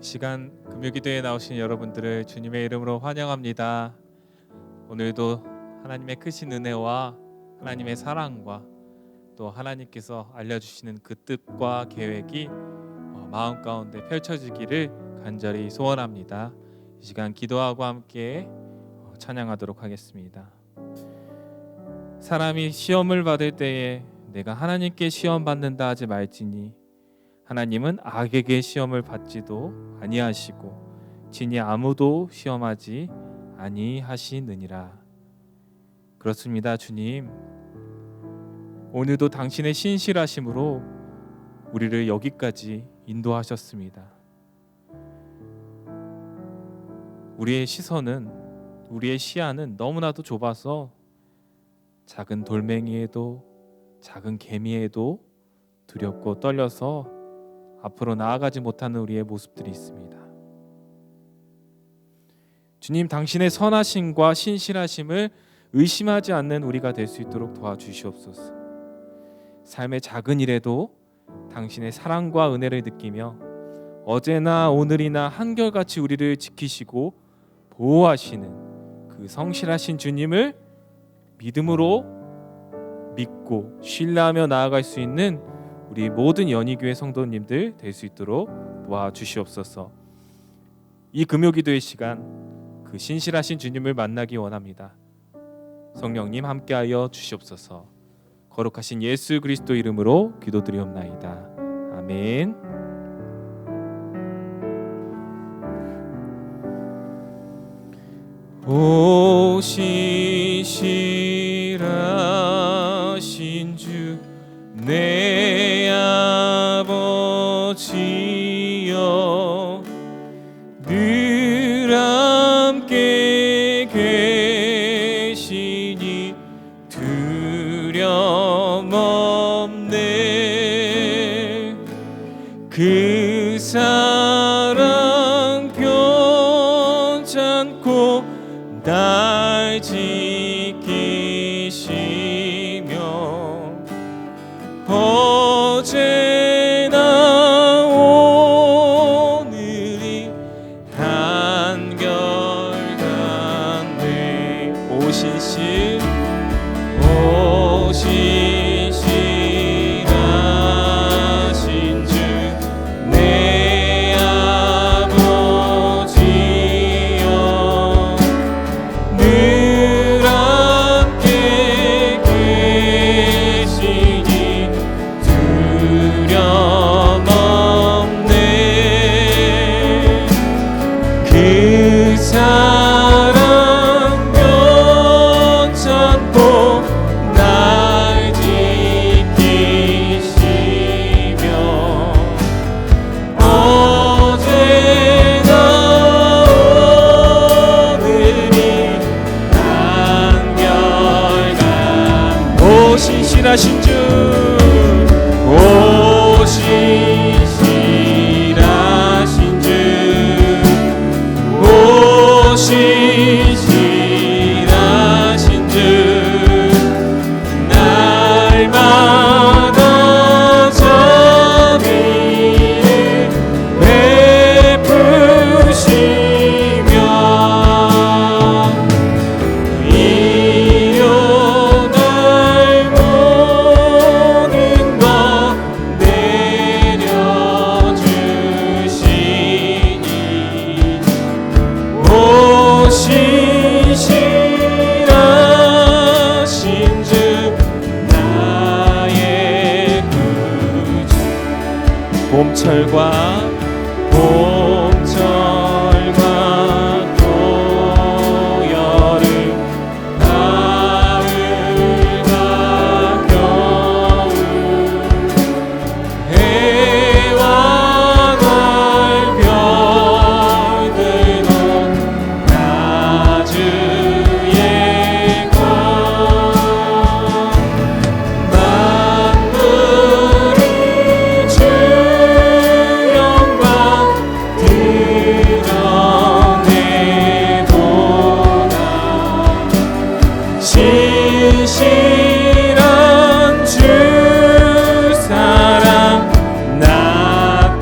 시간 금요기도에 나오신 여러분들을 주님의 이름으로 환영합니다. 오늘도 하나님의 크신 은혜와 하나님의 사랑과 또 하나님께서 알려주시는 그 뜻과 계획이 마음 가운데 펼쳐지기를 간절히 소원합니다. 이 시간 기도하고 함께 찬양하도록 하겠습니다. 사람이 시험을 받을 때에 내가 하나님께 시험 받는다 하지 말지니 하나님은 악에게 시험을 받지도 아니하시고 진히 아무도 시험하지 아니하시느니라. 그렇습니다. 주님, 오늘도 당신의 신실하심으로 우리를 여기까지 인도하셨습니다. 우리의 시선은, 우리의 시야는 너무나도 좁아서 작은 돌멩이에도 작은 개미에도 두렵고 떨려서 앞으로 나아가지 못하는 우리의 모습들이 있습니다. 주님, 당신의 선하심과 신실하심을 의심하지 않는 우리가 될 수 있도록 도와주시옵소서. 삶의 작은 일에도 당신의 사랑과 은혜를 느끼며 어제나 오늘이나 한결같이 우리를 지키시고 보호하시는 그 성실하신 주님을 믿음으로 믿고 신뢰하며 나아갈 수 있는 우리 모든 연희교회 성도님들 될 수 있도록 도와주시옵소서. 이 금요기도의 시간 그 신실하신 주님을 만나기 원합니다. 성령님 함께하여 주시옵소서. 거룩하신 예수 그리스도 이름으로 기도드리옵나이다. 아멘. 오 신실하신 주 내 아버지여, 늘 함께 계시니 두려움 없네. 그 사랑 변찮고 날 지키시며 어제나 오늘이 한결같네. 오 신실하신 주 내 아버지여, 늘 함께 계시니 두려움 없네. 그 사랑 변찮고 날 지키시며 어제나 오늘이 한결같. 오 신실하신 주, 오 신실하신 주, 오 신실하신 주, 날마다 자비를 베푸시며 일어날 모든 것 내려주시니 오 신실하신 주 나의 구주. 봄철과 또 여름, 가을과 겨울, 해와 달 별들도 다 주의 것. 만물이 주 영광 드러내도다. 신실한 주 사랑 나타내네.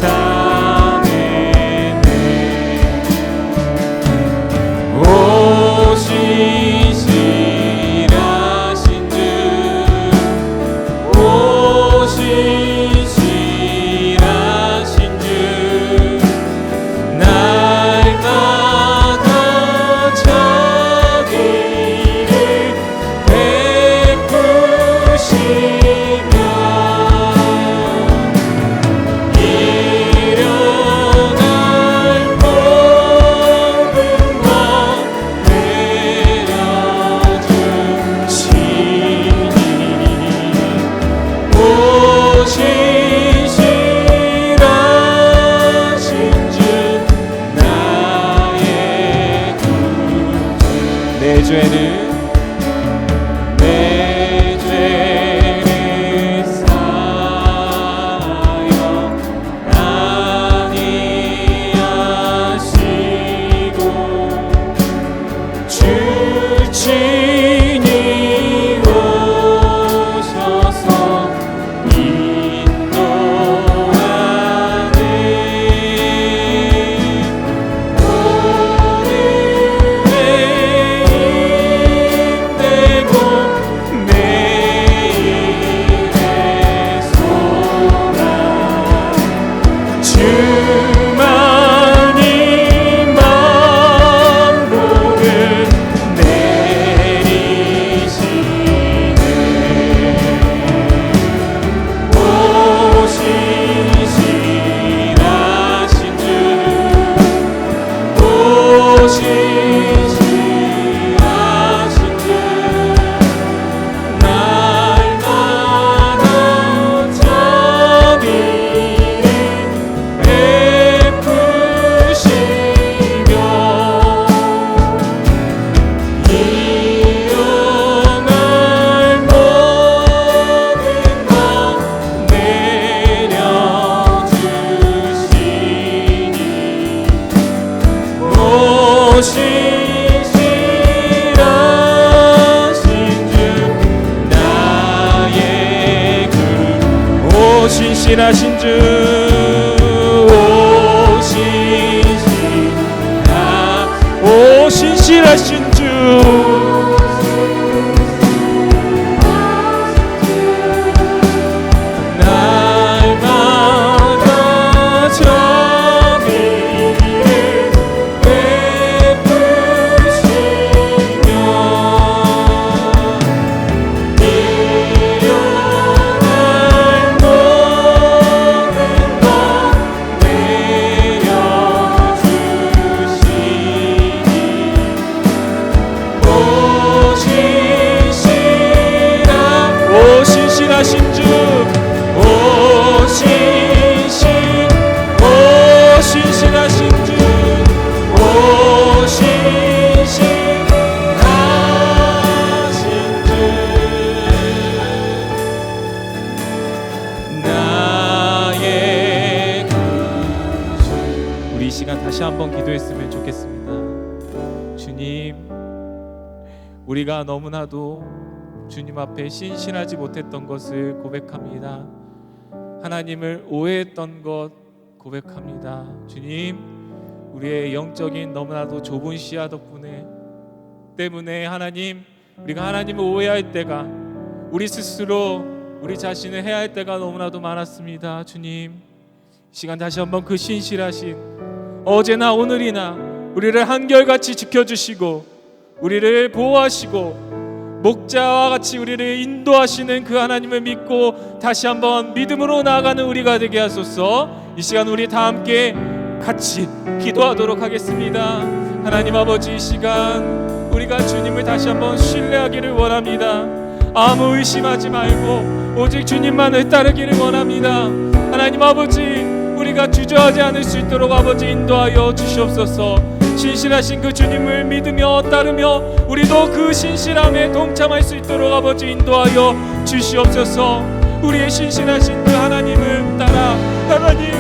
신실하신 주, 오 신실하신 주, 날마다 정의를 베푸시며 일용할 모든 것 내려주시니 신실하신 주, 신실하신 주, 신실하신 주, 나의 구주. 우리 이 시간 다시 한번 기도했으면 좋겠습니다. 주님, 우리가 너무나도 주님 앞에 신실하지 못했던 것을 고백합니다. 하나님을 오해했던 것 고백합니다. 주님, 우리의 영적인 너무나도 좁은 시야 때문에 하나님, 우리가 하나님을 오해할 때가, 우리 스스로 우리 자신을 해할 때가 너무나도 많았습니다. 주님, 이 시간 다시 한번 그 신실하신, 어제나 오늘이나 우리를 한결같이 지켜주시고 우리를 보호하시고 목자와 같이 우리를 인도하시는 그 하나님을 믿고 다시 한번 믿음으로 나아가는 우리가 되게 하소서. 이 시간 우리 다 함께 같이 기도하도록 하겠습니다. 하나님 아버지, 이 시간 우리가 주님을 다시 한번 신뢰하기를 원합니다. 아무 의심하지 말고 오직 주님만을 따르기를 원합니다. 하나님 아버지, 우리가 주저하지 않을 수 있도록 아버지 인도하여 주시옵소서. 신실하신 그 주님을 믿으며 따르며 우리도 그 신실함에 동참할 수 있도록 아버지 인도하여 주시옵소서. 우리의 신실하신 그 하나님을 따라 하나님,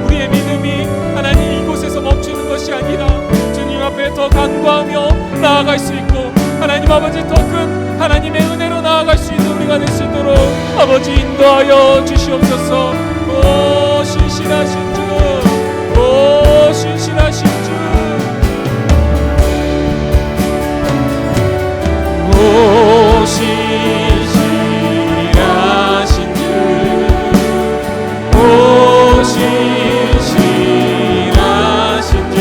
우리의 믿음이 하나님 이곳에서 멈추는 것이 아니라 주님 앞에 더 간구하며 나아갈 수 있고 하나님 아버지 더 큰 하나님의 은혜로 나아갈 수 있는 우리가 될 수 있도록 아버지 인도하여 주시옵소서. 오 신실하신 주, 오 신실하신 주, 오 신실하신 주, 오 신실하신 주,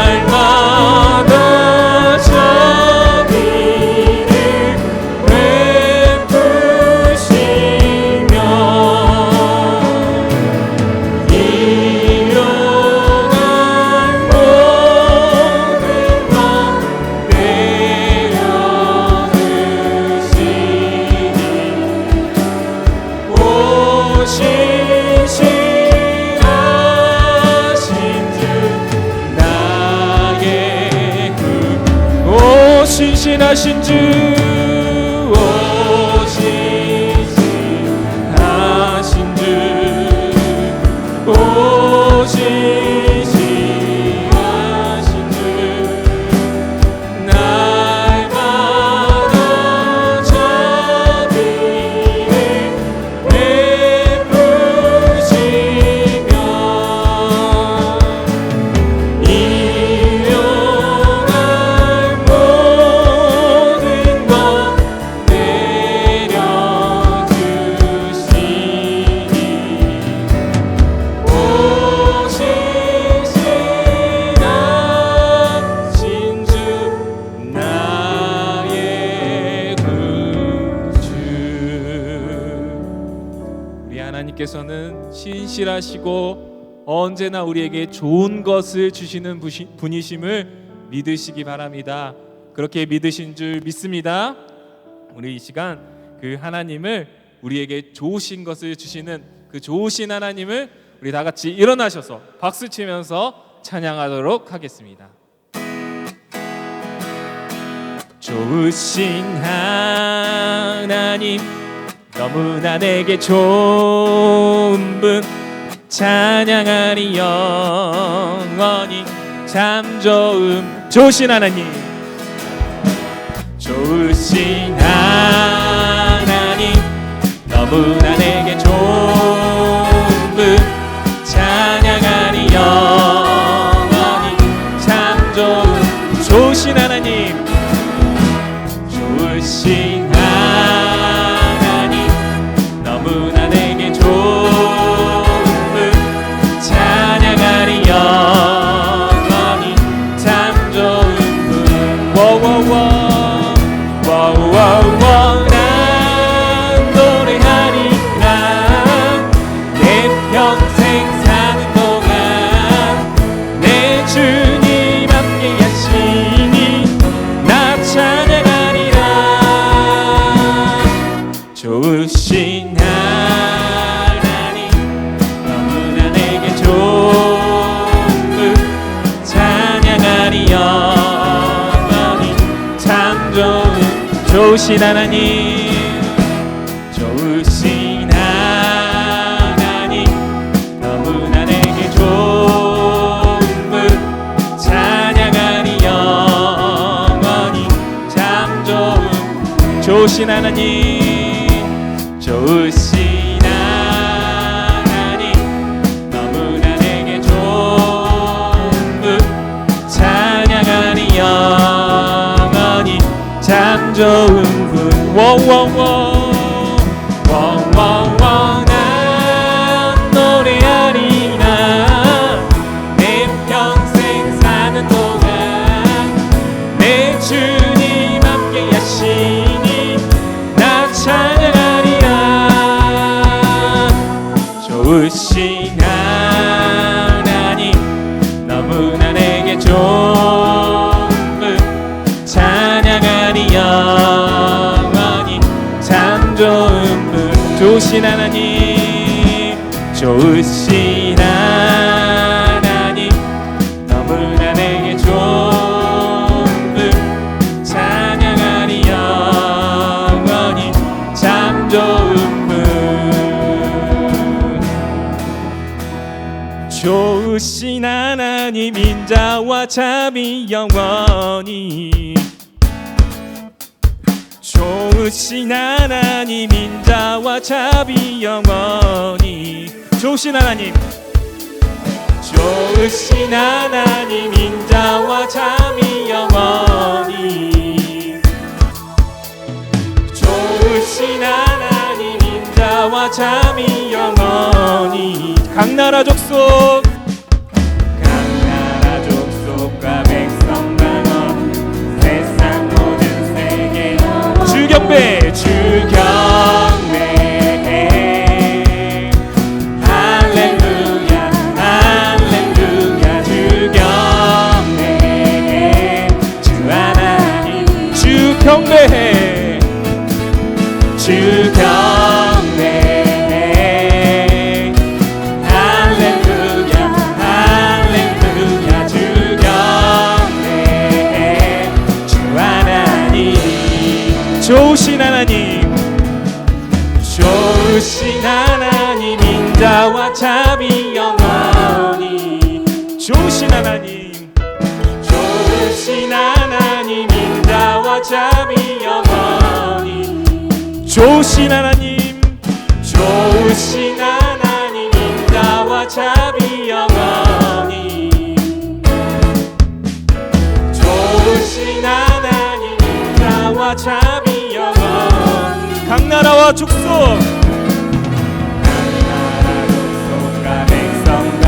날마다 자비를 베푸시며 일용할 모든 것 신실하신 주, 오 신실하신 주, 오 신실하신 주, 날마다 자비를 베푸시며 하나님께서는 신실하시고 언제나 우리에게 좋은 것을 주시는 분이심을 믿으시기 바랍니다. 그렇게 믿으신 줄 믿습니다. 우리 이 시간 그 하나님을, 우리에게 좋으신 것을 주시는 그 좋으신 하나님을 우리 다 같이 일어나셔서 박수 치면서 찬양하도록 하겠습니다. 좋으신 하나님, 너무나 내게 좋은 분, 찬양하리 영원히. 참 좋으신 하나님, 좋으신 하나님, 너무 좋으신 하나님 너무나 내게 좋은 분 찬양하리 영원히 참 좋은 분 워워워 난 노래하리 내 평생 사는 동안 내 주님 함께 하시니 나 찬양하리라 좋으신 하나님 너무나 내게 좋은 분 찬양하리 영원히 참 좋으신 하나님 좋으신 하나님 너무나 내게 좋은 분 찬양하리 영원히 참 좋으신 하나님 좋으신 하나님 너무나 내게 좋은 분 찬양하리 영원히 참 좋은 분 워워워 난 노래하리라 내 평생 사는 동안 내 주님 함께 하시니 나 찬양하리라 좋으신 하나님 너무나 내게 좋은 분 찬양하리 영원히 참 좋은 분 좋으신 하나님 좋으신 하나님 너무나 내게 좋은 분 찬양하리 영원히 참 좋은 분 좋으신 하나님 인자와 참이 영원히 좋으신 하나님 인자와 참이 영원히 좋으신 하나님 좋으신 하나님 인자와 참이 영원히 좋으신 하나님 인자와 참이 영원히 각 나라 족속과 백성과 세상 모든 세계 주경배 할렐루야 할렐루야 주경배 주 하나님 주경배 할렐루야 할렐루야 주경배 주 하나님 좋으신 하나님 좋으신 하나님 인자와 참이 영원히 좋으신 하나님 좋으신 하나님 인자와 참이 영원히 좋으신 하나님 좋으신 하나님 인자와 참이 영원히 좋으신 하나님 인자와 참이 영원히 각 나라와 족속 각 백성과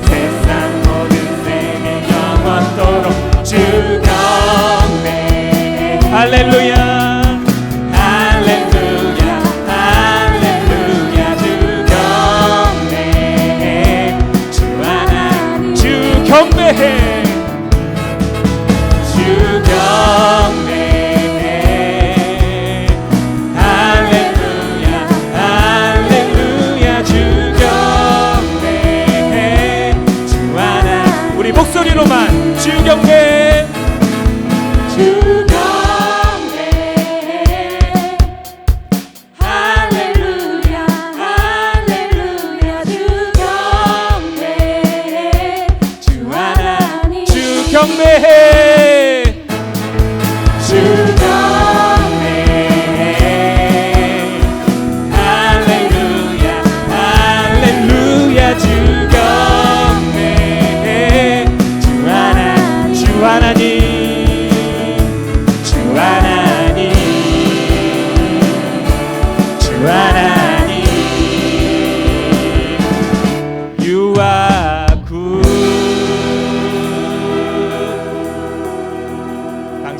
세상 모든 세계 영원토록 주경배 할렐루야 경배해 주경배 할렐루야 할렐루야 주경배 주 하나 우리 목소리로만 주경배 주경배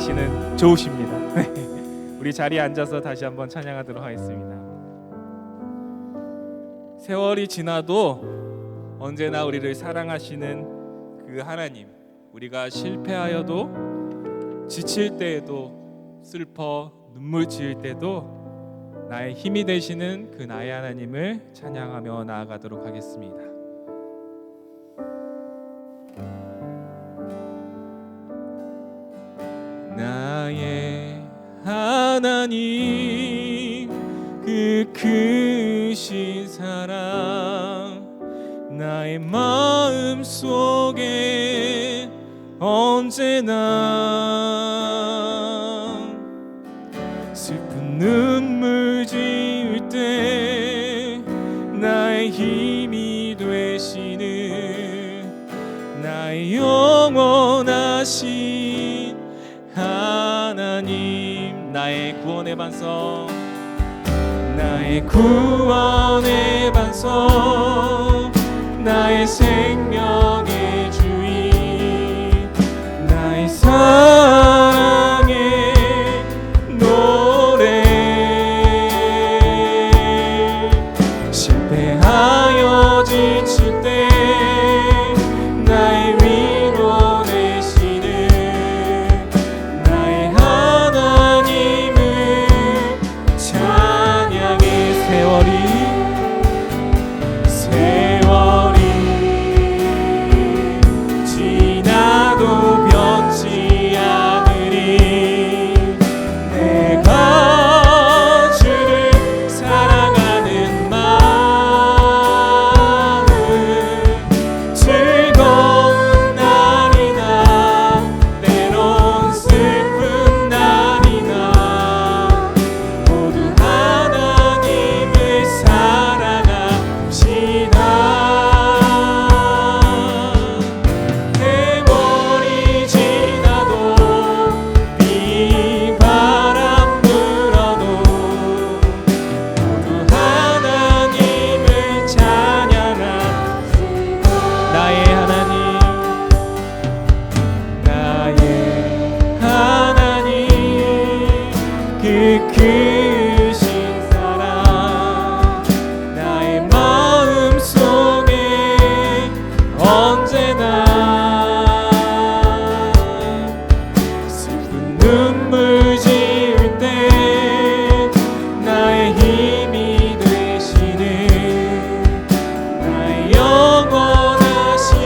당신은 좋으십니다. 우리 자리에 앉아서 다시 한번 찬양하도록 하겠습니다. 세월이 지나도 언제나 우리를 사랑하시는 그 하나님, 우리가 실패하여도 지칠 때에도 슬퍼 눈물 지을 때도 나의 힘이 되시는 그 나의 하나님을 찬양하며 나아가도록 하겠습니다. 나의 하나님 그 크신 사랑 나의 마음 속에 언제나 슬픈 눈물 지을 때 나의 힘이 되시는 나의 영원하신 하나님, 나의 구원의 반석, 나의 구원의 반석, 나의 생명의 주인, 나의 사랑의 노래. 실패하여 지칠 때 나의 위로 되시는 나의 하나님을 찬양해. 세월이 지나도 변치 않으리. 내가 주를 사랑하는 마음 즐거운 날이나 때론 슬픈 날이나 모두 하나님을 사랑합시다. 세월이 지나도 비바람 불어도 모두 하나님을 찬양합시다. 나의 하나님, 나의 하나님 그 크신 사랑 나의 마음 속에 언제나 슬픈 눈물 지을 때 나의 힘이 되시는 나의 영원하신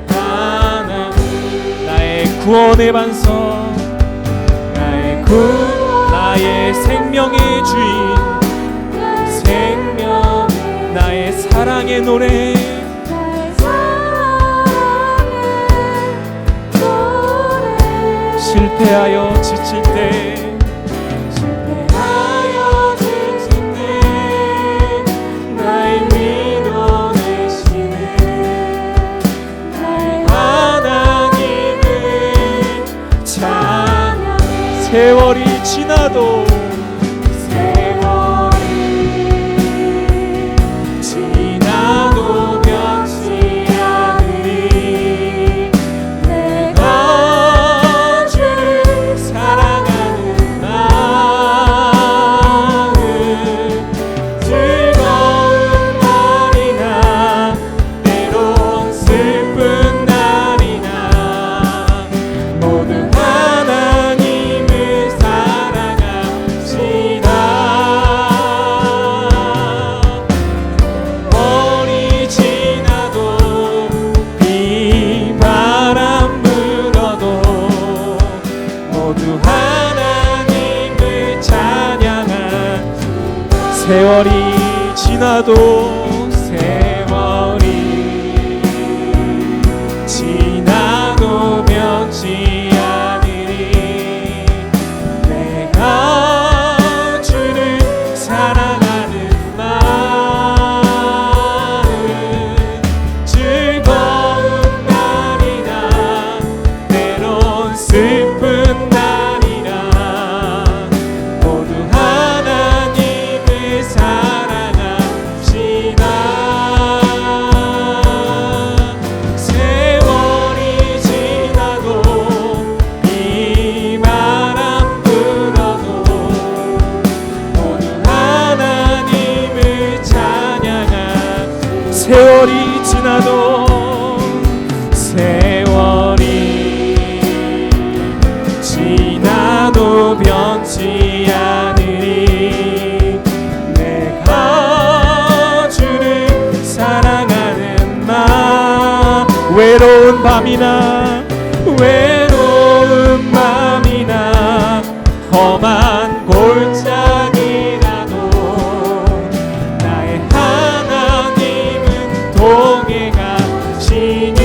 하나님, 나의 구원의 반석, 나의 생명의 주인, 생명, 나의 사랑의 노래. 실패하여 지칠 때 나의 위로 되시는 나의 하나님을 찬양해. 세월이 지나도 변치 않으리. 내가 주를 사랑하는 마음 즐거운 날이나 때론 슬픈 날이나 모두 하나님을 사랑합시다. 머리 지나도 비바람 불어도 모두 하나님을 찬양한. 세월이 지나도 변치 않으리. 내가 주를 사랑하는 마음 즐거운 날이나 때론 슬픈 날이나 모두 하나님을 사랑합시다. 세월이 지나도 변치 않으리. 내가 주를 사랑하는 마음. 외로운 밤이나 험한 골짜기라도 나의 하나님은 동행하시니.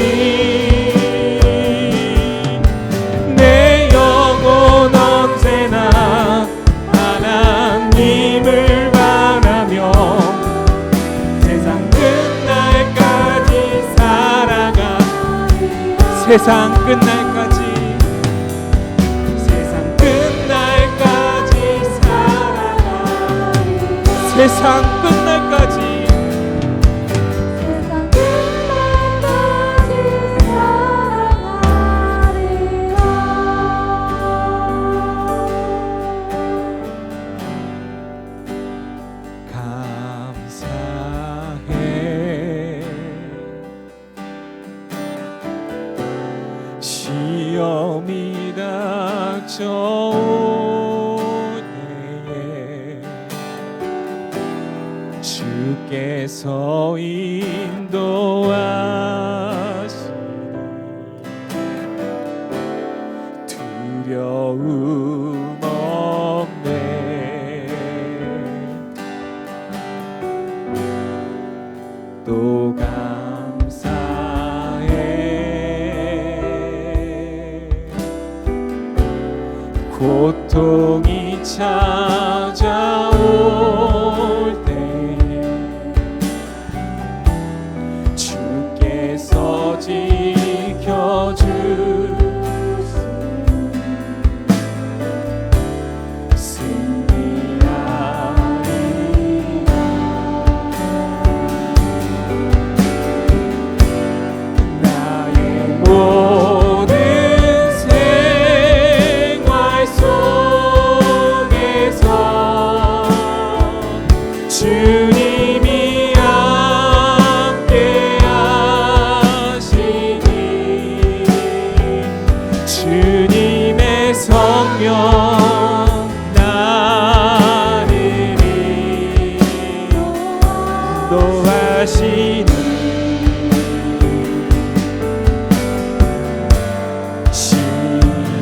내 영혼 언제나 하나님을 바라며 세상 끝날까지 살아가. 세상 끝날까지 세상 끝날까지 감사해. 시험이 닥쳐올 때에 주께서 인도하시니 두려움 없네. 또 감사해. 고통이 찾아올 때 주께서 지켜주시니 승리하리라. 나의 모든 생활 속에서 주님이 함께 하시니 주님의 성령 나를 인도하시니.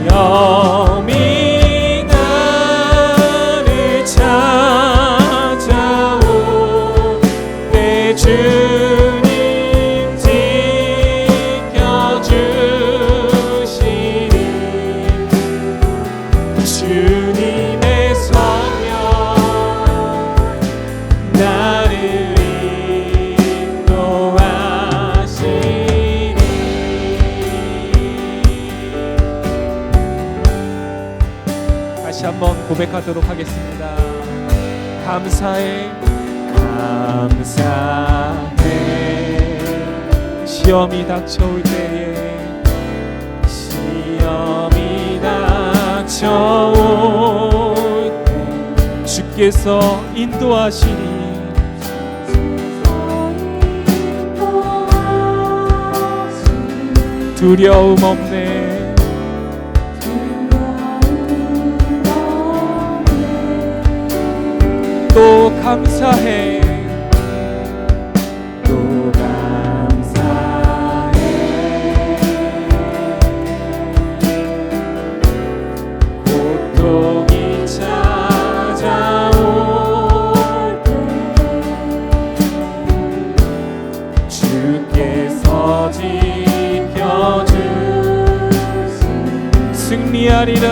시험이 나를 찾아올 때 주님 지켜주시니 주님의 성령 나를 인도하시니. 다시 한번 고백하도록 하겠습니다. 감사해. 감사해. 시험이 닥쳐올 때에 시험이 닥쳐올 때 주께서 인도하시니 두려움 없네. 또 감사해. 또 감사해. 고통이 찾아올 때 주께서 지켜주시니 승리하리라.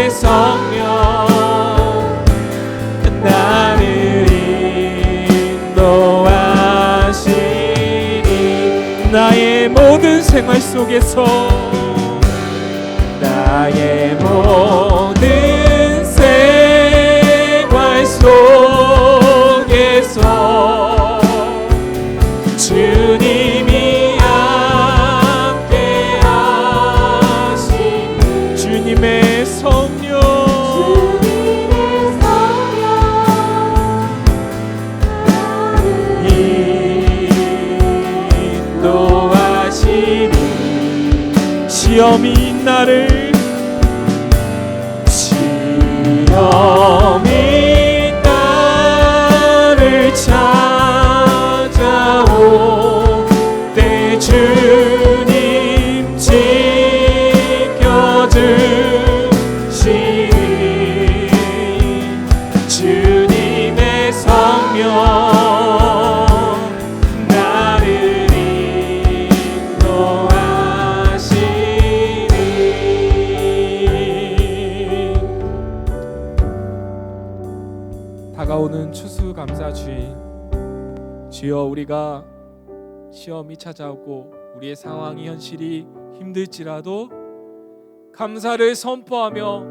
주님의 성령 나를 인도하시니 나의 모든 생활 속에서 나의 모든 생활 속에서 주님이 함께 하신 주님의 성령 인도하시니 시험이 나를 찾아올 때 주님 지켜주시니 주님의 성령 나를 인도하시니 다가오는 추수감사주일 주여 우리가 시험이 찾아오고 우리의 상황이 현실이 힘들지라도 감사를 선포하며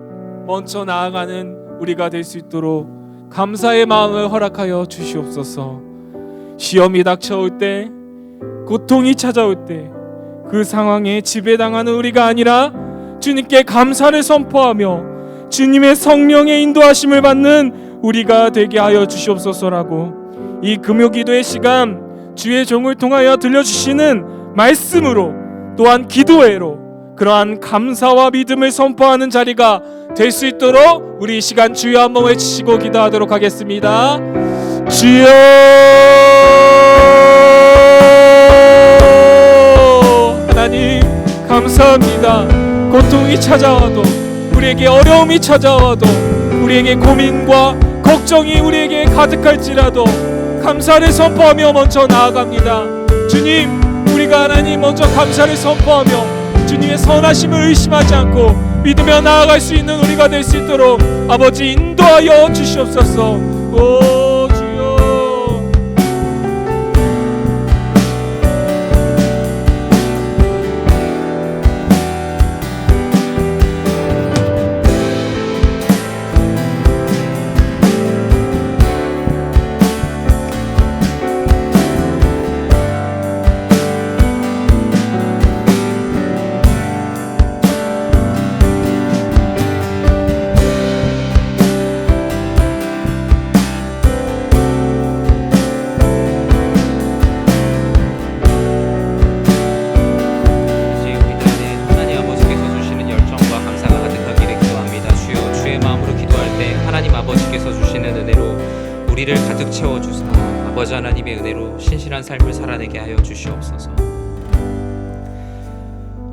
먼저 나아가는 우리가 될 수 있도록 감사의 마음을 허락하여 주시옵소서. 시험이 닥쳐올 때 고통이 찾아올 때 그 상황에 지배당하는 우리가 아니라 주님께 감사를 선포하며 주님의 성령의 인도하심을 받는 우리가 되게 하여 주시옵소서라고 이 금요기도의 시간 주의 종을 통하여 들려주시는 말씀으로 또한 기도회로 그러한 감사와 믿음을 선포하는 자리가 될 수 있도록 우리 이 시간 주여 한번 외치시고 기도하도록 하겠습니다. 주여 하나님 감사합니다. 고통이 찾아와도 우리에게 어려움이 찾아와도 우리에게 고민과 걱정이 우리에게 가득할지라도 감사를 선포하며 먼저 나아갑니다. 주님 우리가 하나님 먼저 감사를 선포하며 주님의 선하심을 의심하지 않고 믿으며 나아갈 수 있는 우리가 될 수 있도록 아버지 인도하여 주시옵소서. 오 주여 우리를 가득 채워주사 아버지 하나님의 은혜로 신실한 삶을 살아내게 하여 주시옵소서.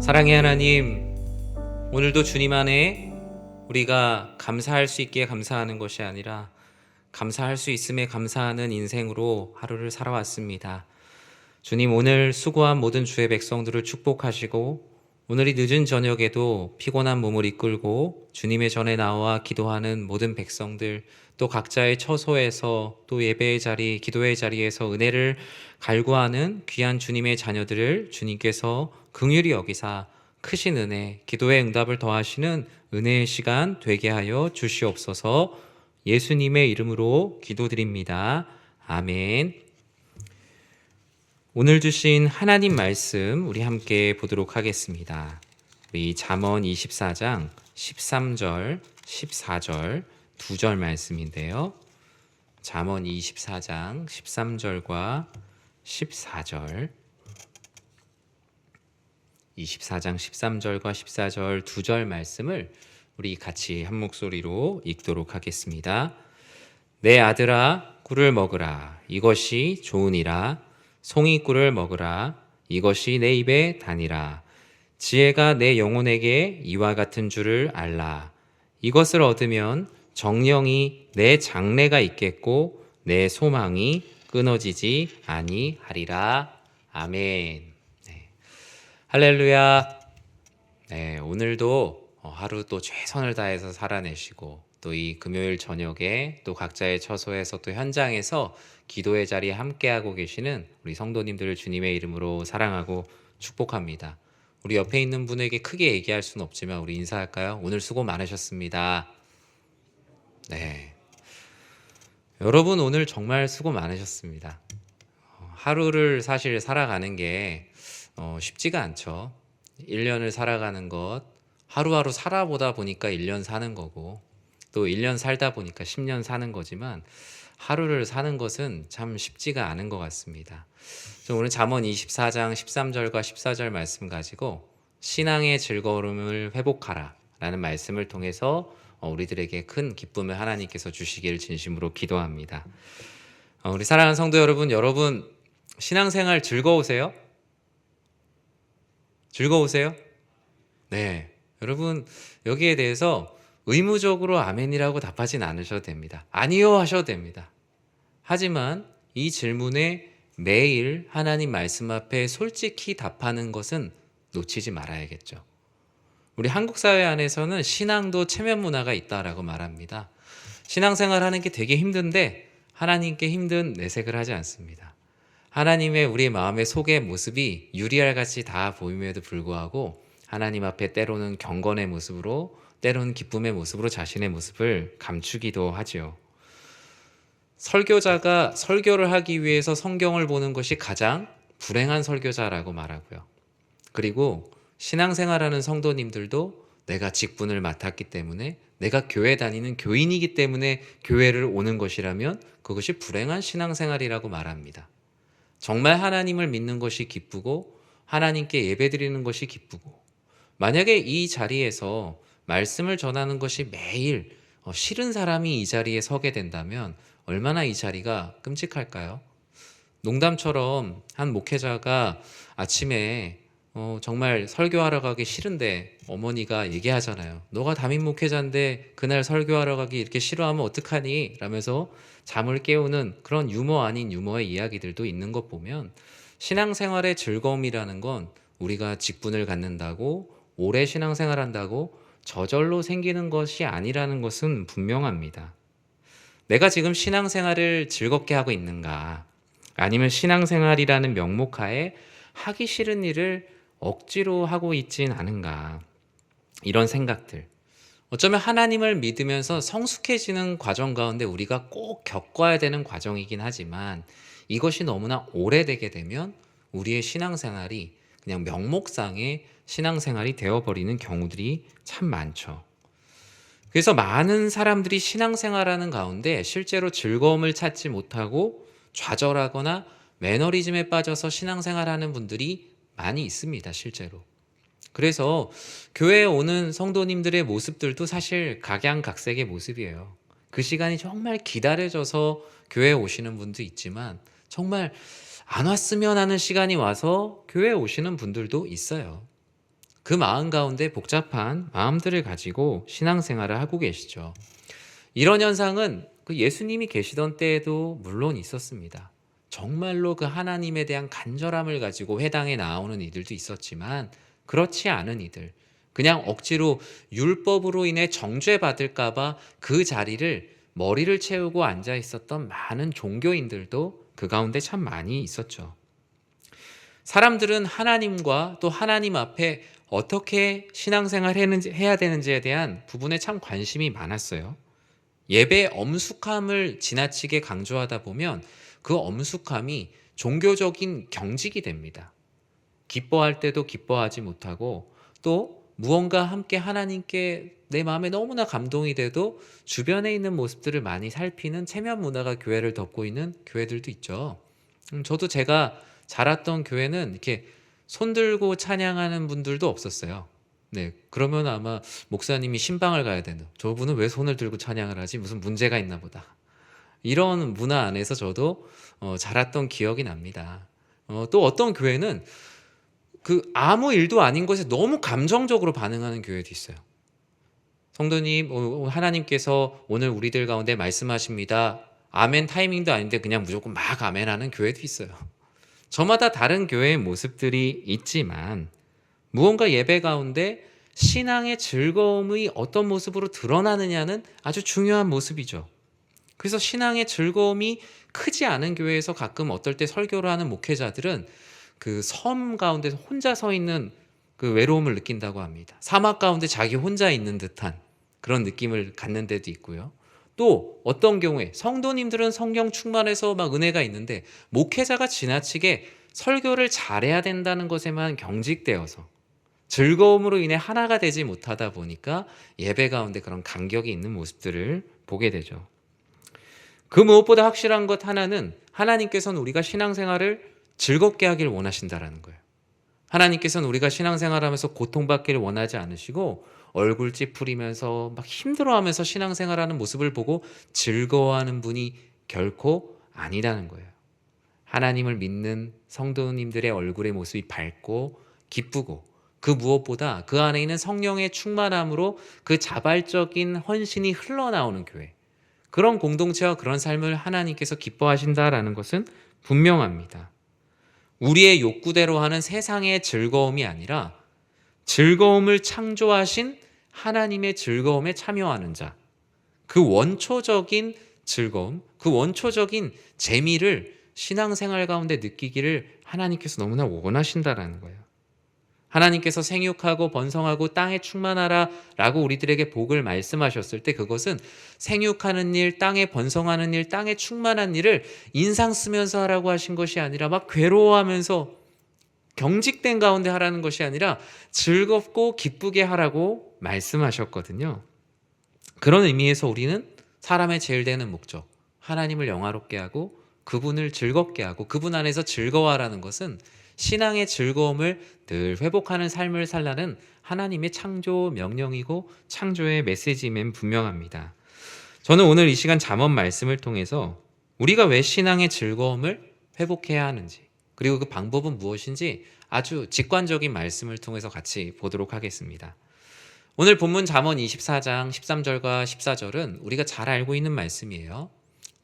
사랑의 하나님, 오늘도 주님 안에 우리가 감사할 수 있기에 감사하는 것이 아니라 감사할 수 있음에 감사하는 인생으로 하루를 살아왔습니다. 주님, 오늘 수고한 모든 주의 백성들을 축복하시고 오늘이 늦은 저녁에도 피곤한 몸을 이끌고 주님의 전에 나와 기도하는 모든 백성들, 또 각자의 처소에서 또 예배의 자리, 기도의 자리에서 은혜를 갈구하는 귀한 주님의 자녀들을 주님께서 긍휼히 여기사 크신 은혜, 기도의 응답을 더하시는 은혜의 시간 되게 하여 주시옵소서. 예수님의 이름으로 기도드립니다. 아멘. 오늘 주신 하나님 말씀 우리 함께 보도록 하겠습니다. 우리 잠언 24장 13절, 14절 두 절 말씀인데요. 잠언 24장 13절과 14절 24장 13절과 14절 두 절 말씀을 우리 같이 한 목소리로 읽도록 하겠습니다. 내 아들아 꿀을 먹으라 이것이 좋으니라 송이 꿀을 먹으라 이것이 내 입에 다니라 지혜가 내 영혼에게 이와 같은 줄을 알라 이것을 얻으면 정령이 내 장래가 있겠고 내 소망이 끊어지지 아니하리라. 아멘. 네. 할렐루야. 네, 오늘도 하루 또 최선을 다해서 살아내시고 또 이 금요일 저녁에 또 각자의 처소에서 또 현장에서 기도의 자리에 함께하고 계시는 우리 성도님들을 주님의 이름으로 사랑하고 축복합니다. 우리 옆에 있는 분에게 크게 얘기할 수는 없지만 우리 인사할까요? 오늘 수고 많으셨습니다. 네, 여러분 오늘 정말 수고 많으셨습니다. 하루를 사실 살아가는 게 쉽지가 않죠. 1년을 살아가는 것, 하루하루 살아보다 보니까 1년 사는 거고 또 1년 살다 보니까 10년 사는 거지만 하루를 사는 것은 참 쉽지가 않은 것 같습니다. 오늘 잠언 24장 13절과 14절 말씀 가지고 신앙의 즐거움을 회복하라 라는 말씀을 통해서 우리들에게 큰 기쁨을 하나님께서 주시기를 진심으로 기도합니다. 우리 사랑하는 성도 여러분 신앙생활 즐거우세요? 즐거우세요? 네, 여러분 여기에 대해서 의무적으로 아멘이라고 답하진 않으셔도 됩니다. 아니요 하셔도 됩니다. 하지만 이 질문에 매일 하나님 말씀 앞에 솔직히 답하는 것은 놓치지 말아야겠죠. 우리 한국 사회 안에서는 신앙도 체면 문화가 있다라고 말합니다. 신앙생활 하는 게 되게 힘든데 하나님께 힘든 내색을 하지 않습니다. 하나님의 우리 마음의 속의 모습이 유리알같이 다 보임에도 불구하고 하나님 앞에 때로는 경건의 모습으로 때로는 기쁨의 모습으로 자신의 모습을 감추기도 하죠. 설교자가 설교를 하기 위해서 성경을 보는 것이 가장 불행한 설교자라고 말하고요. 그리고 신앙생활하는 성도님들도 내가 직분을 맡았기 때문에 내가 교회 다니는 교인이기 때문에 교회를 오는 것이라면 그것이 불행한 신앙생활이라고 말합니다. 정말 하나님을 믿는 것이 기쁘고 하나님께 예배드리는 것이 기쁘고 만약에 이 자리에서 말씀을 전하는 것이 매일 싫은 사람이 이 자리에 서게 된다면 얼마나 이 자리가 끔찍할까요? 농담처럼 한 목회자가 아침에 정말 설교하러 가기 싫은데 어머니가 얘기하잖아요. 너가 담임 목회자인데 그날 설교하러 가기 이렇게 싫어하면 어떡하니? 라면서 잠을 깨우는 그런 유머 아닌 유머의 이야기들도 있는 것 보면 신앙생활의 즐거움이라는 건 우리가 직분을 갖는다고 오래 신앙생활한다고 저절로 생기는 것이 아니라는 것은 분명합니다. 내가 지금 신앙생활을 즐겁게 하고 있는가? 아니면 신앙생활이라는 명목하에 하기 싫은 일을 억지로 하고 있진 않은가? 이런 생각들. 어쩌면 하나님을 믿으면서 성숙해지는 과정 가운데 우리가 꼭 겪어야 되는 과정이긴 하지만 이것이 너무나 오래되게 되면 우리의 신앙생활이 그냥 명목상의 신앙생활이 되어버리는 경우들이 참 많죠. 그래서 많은 사람들이 신앙생활하는 가운데 실제로 즐거움을 찾지 못하고 좌절하거나 매너리즘에 빠져서 신앙생활하는 분들이 많이 있습니다, 실제로. 그래서 교회에 오는 성도님들의 모습들도 사실 각양각색의 모습이에요. 그 시간이 정말 기다려져서 교회에 오시는 분도 있지만 정말 안 왔으면 하는 시간이 와서 교회에 오시는 분들도 있어요. 그 마음 가운데 복잡한 마음들을 가지고 신앙생활을 하고 계시죠. 이런 현상은 그 예수님이 계시던 때에도 물론 있었습니다. 정말로 그 하나님에 대한 간절함을 가지고 회당에 나오는 이들도 있었지만 그렇지 않은 이들, 그냥 억지로 율법으로 인해 정죄받을까 봐 그 자리를 머리를 채우고 앉아 있었던 많은 종교인들도 그 가운데 참 많이 있었죠. 사람들은 하나님과 또 하나님 앞에 어떻게 신앙생활 해야 되는지에 대한 부분에 참 관심이 많았어요. 예배의 엄숙함을 지나치게 강조하다 보면 그 엄숙함이 종교적인 경직이 됩니다. 기뻐할 때도 기뻐하지 못하고 또 무언가 함께 하나님께 내 마음에 너무나 감동이 돼도 주변에 있는 모습들을 많이 살피는 체면 문화가 교회를 덮고 있는 교회들도 있죠. 저도 제가 자랐던 교회는 이렇게 손 들고 찬양하는 분들도 없었어요. 네, 그러면 아마 목사님이 신방을 가야 되는, 저분은 왜 손을 들고 찬양을 하지? 무슨 문제가 있나 보다. 이런 문화 안에서 저도 자랐던 기억이 납니다. 또 어떤 교회는 그 아무 일도 아닌 것에 너무 감정적으로 반응하는 교회도 있어요. 성도님, 하나님께서 오늘 우리들 가운데 말씀하십니다. 아멘 타이밍도 아닌데 그냥 무조건 막 아멘하는 교회도 있어요. 저마다 다른 교회의 모습들이 있지만 무언가 예배 가운데 신앙의 즐거움이 어떤 모습으로 드러나느냐는 아주 중요한 모습이죠. 그래서 신앙의 즐거움이 크지 않은 교회에서 가끔 어떨 때 설교를 하는 목회자들은 그 섬 가운데서 혼자 서 있는 그 외로움을 느낀다고 합니다. 사막 가운데 자기 혼자 있는 듯한 그런 느낌을 갖는 데도 있고요. 또 어떤 경우에 성도님들은 성경 충만해서 막 은혜가 있는데 목회자가 지나치게 설교를 잘해야 된다는 것에만 경직되어서 즐거움으로 인해 하나가 되지 못하다 보니까 예배 가운데 그런 간격이 있는 모습들을 보게 되죠. 그 무엇보다 확실한 것 하나는 하나님께서는 우리가 신앙생활을 즐겁게 하길 원하신다라는 거예요. 하나님께서는 우리가 신앙생활하면서 고통받기를 원하지 않으시고 얼굴 찌푸리면서 막 힘들어하면서 신앙생활하는 모습을 보고 즐거워하는 분이 결코 아니라는 거예요. 하나님을 믿는 성도님들의 얼굴의 모습이 밝고 기쁘고 그 무엇보다 그 안에 있는 성령의 충만함으로 그 자발적인 헌신이 흘러나오는 교회, 그런 공동체와 그런 삶을 하나님께서 기뻐하신다라는 것은 분명합니다. 우리의 욕구대로 하는 세상의 즐거움이 아니라 즐거움을 창조하신 하나님의 즐거움에 참여하는 자, 그 원초적인 즐거움, 그 원초적인 재미를 신앙생활 가운데 느끼기를 하나님께서 너무나 원하신다라는 거예요. 하나님께서 생육하고 번성하고 땅에 충만하라 라고 우리들에게 복을 말씀하셨을 때 그것은 생육하는 일, 땅에 번성하는 일, 땅에 충만한 일을 인상 쓰면서 하라고 하신 것이 아니라 막 괴로워하면서 경직된 가운데 하라는 것이 아니라 즐겁고 기쁘게 하라고 말씀하셨거든요. 그런 의미에서 우리는 사람의 제일 되는 목적, 하나님을 영화롭게 하고 그분을 즐겁게 하고 그분 안에서 즐거워하라는 것은 신앙의 즐거움을 늘 회복하는 삶을 살라는 하나님의 창조 명령이고 창조의 메시지임은 분명합니다. 저는 오늘 이 시간 잠언 말씀을 통해서 우리가 왜 신앙의 즐거움을 회복해야 하는지, 그리고 그 방법은 무엇인지 아주 직관적인 말씀을 통해서 같이 보도록 하겠습니다. 오늘 본문 잠언 24장 13절과 14절은 우리가 잘 알고 있는 말씀이에요.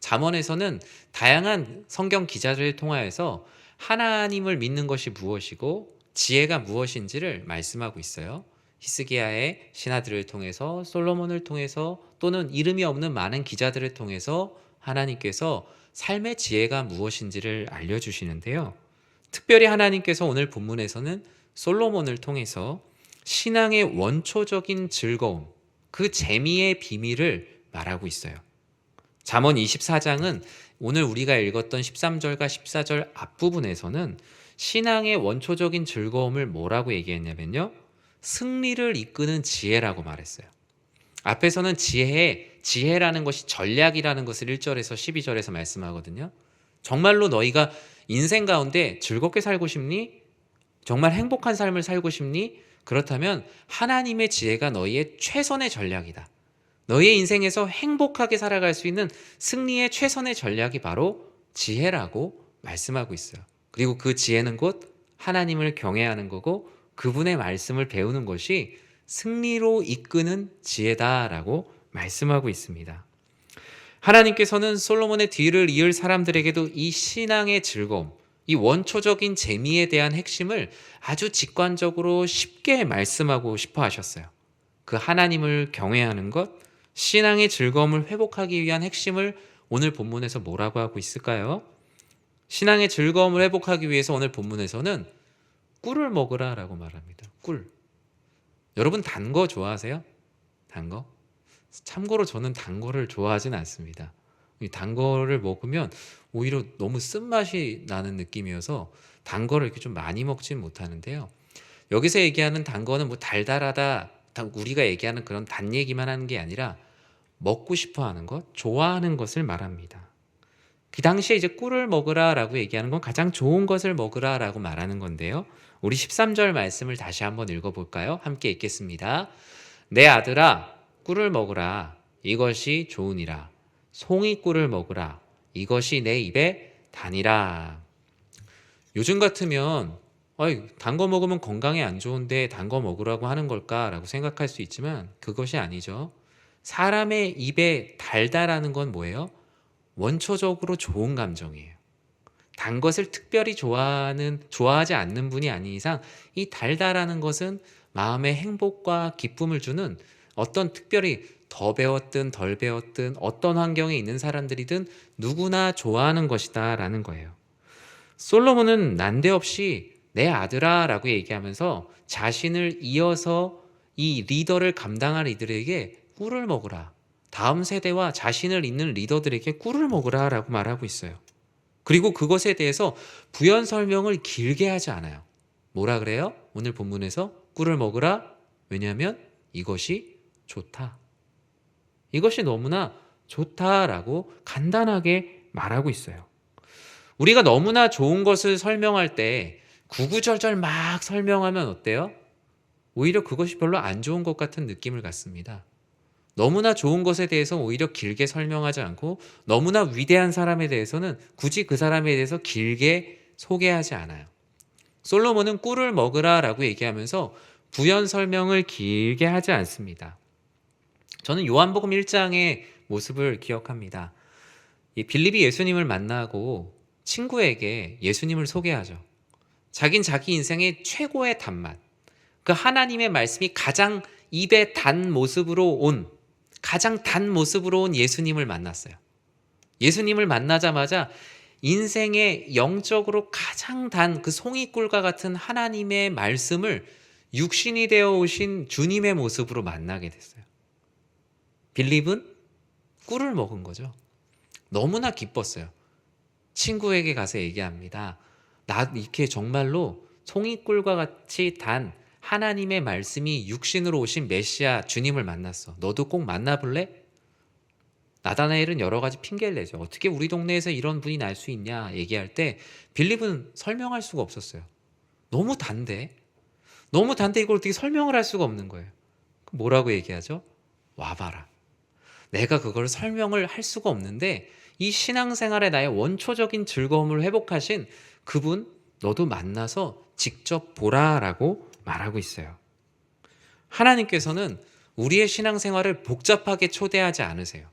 잠언에서는 다양한 성경 기자들을 통하여서 하나님을 믿는 것이 무엇이고 지혜가 무엇인지를 말씀하고 있어요. 히스기야의 신하들을 통해서, 솔로몬을 통해서, 또는 이름이 없는 많은 기자들을 통해서 하나님께서 삶의 지혜가 무엇인지를 알려주시는데요. 특별히 하나님께서 오늘 본문에서는 솔로몬을 통해서 신앙의 원초적인 즐거움, 그 재미의 비밀을 말하고 있어요. 잠언 24장은 오늘 우리가 읽었던 13절과 14절 앞부분에서는 신앙의 원초적인 즐거움을 뭐라고 얘기했냐면요, 승리를 이끄는 지혜라고 말했어요. 앞에서는 지혜라는 것이 전략이라는 것을 1절에서 12절에서 말씀하거든요. 정말로 너희가 인생 가운데 즐겁게 살고 싶니? 정말 행복한 삶을 살고 싶니? 그렇다면 하나님의 지혜가 너희의 최선의 전략이다. 너희의 인생에서 행복하게 살아갈 수 있는 승리의 최선의 전략이 바로 지혜라고 말씀하고 있어요. 그리고 그 지혜는 곧 하나님을 경외하는 거고 그분의 말씀을 배우는 것이 승리로 이끄는 지혜다라고 말씀하고 있습니다. 하나님께서는 솔로몬의 뒤를 이을 사람들에게도 이 신앙의 즐거움, 이 원초적인 재미에 대한 핵심을 아주 직관적으로 쉽게 말씀하고 싶어 하셨어요. 그 하나님을 경외하는 것, 신앙의 즐거움을 회복하기 위한 핵심을 오늘 본문에서 뭐라고 하고 있을까요? 신앙의 즐거움을 회복하기 위해서 오늘 본문에서는 꿀을 먹으라 라고 말합니다. 꿀. 여러분 단 거 좋아하세요? 단 거? 참고로 저는 단 거를 좋아하진 않습니다. 단 거를 먹으면 오히려 너무 쓴맛이 나는 느낌이어서 단 거를 이렇게 좀 많이 먹진 못하는데요. 여기서 얘기하는 단 거는 뭐 달달하다, 우리가 얘기하는 그런 단 얘기만 하는 게 아니라 먹고 싶어 하는 것, 좋아하는 것을 말합니다. 그 당시에 이제 꿀을 먹으라 라고 얘기하는 건 가장 좋은 것을 먹으라 라고 말하는 건데요. 우리 13절 말씀을 다시 한번 읽어볼까요? 함께 읽겠습니다. 내 아들아, 꿀을 먹으라. 이것이 좋으니라. 송이꿀을 먹으라. 이것이 내 입에 다니라. 요즘 같으면 단 거 먹으면 건강에 안 좋은데 단 거 먹으라고 하는 걸까라고 생각할 수 있지만 그것이 아니죠. 사람의 입에 달다라는 건 뭐예요? 원초적으로 좋은 감정이에요. 단 것을 특별히 좋아하지 않는 분이 아닌 이상 이 달다라는 것은 마음의 행복과 기쁨을 주는 어떤 특별히 더 배웠든 덜 배웠든 어떤 환경에 있는 사람들이든 누구나 좋아하는 것이다 라는 거예요. 솔로몬은 난데없이 내 아들아 라고 얘기하면서 자신을 이어서 이 리더를 감당할 이들에게 꿀을 먹으라. 다음 세대와 자신을 잇는 리더들에게 꿀을 먹으라 라고 말하고 있어요. 그리고 그것에 대해서 부연 설명을 길게 하지 않아요. 뭐라 그래요? 오늘 본문에서 꿀을 먹으라. 왜냐하면 이것이 좋다. 이것이 너무나 좋다라고 간단하게 말하고 있어요. 우리가 너무나 좋은 것을 설명할 때 구구절절 막 설명하면 어때요? 오히려 그것이 별로 안 좋은 것 같은 느낌을 갖습니다. 너무나 좋은 것에 대해서 오히려 길게 설명하지 않고 너무나 위대한 사람에 대해서는 굳이 그 사람에 대해서 길게 소개하지 않아요. 솔로몬은 꿀을 먹으라 라고 얘기하면서 부연 설명을 길게 하지 않습니다. 저는 요한복음 1장의 모습을 기억합니다. 이 빌립이 예수님을 만나고 친구에게 예수님을 소개하죠. 자긴 자기 인생의 최고의 단맛, 그 하나님의 말씀이 가장 입에 단 모습으로 온, 가장 단 모습으로 온 예수님을 만났어요. 예수님을 만나자마자 인생의 영적으로 가장 단 그 송이꿀과 같은 하나님의 말씀을 육신이 되어 오신 주님의 모습으로 만나게 됐어요. 빌립은 꿀을 먹은 거죠. 너무나 기뻤어요. 친구에게 가서 얘기합니다. 나 이렇게 정말로 송이꿀과 같이 단 하나님의 말씀이 육신으로 오신 메시아 주님을 만났어. 너도 꼭 만나볼래? 나다나엘은 여러 가지 핑계를 내죠. 어떻게 우리 동네에서 이런 분이 날 수 있냐 얘기할 때 빌립은 설명할 수가 없었어요. 너무 단데 이걸 어떻게 설명을 할 수가 없는 거예요. 뭐라고 얘기하죠? 와봐라. 내가 그걸 설명을 할 수가 없는데 이 신앙생활에 나의 원초적인 즐거움을 회복하신 그분 너도 만나서 직접 보라라고 말하고 있어요. 하나님께서는 우리의 신앙생활을 복잡하게 초대하지 않으세요.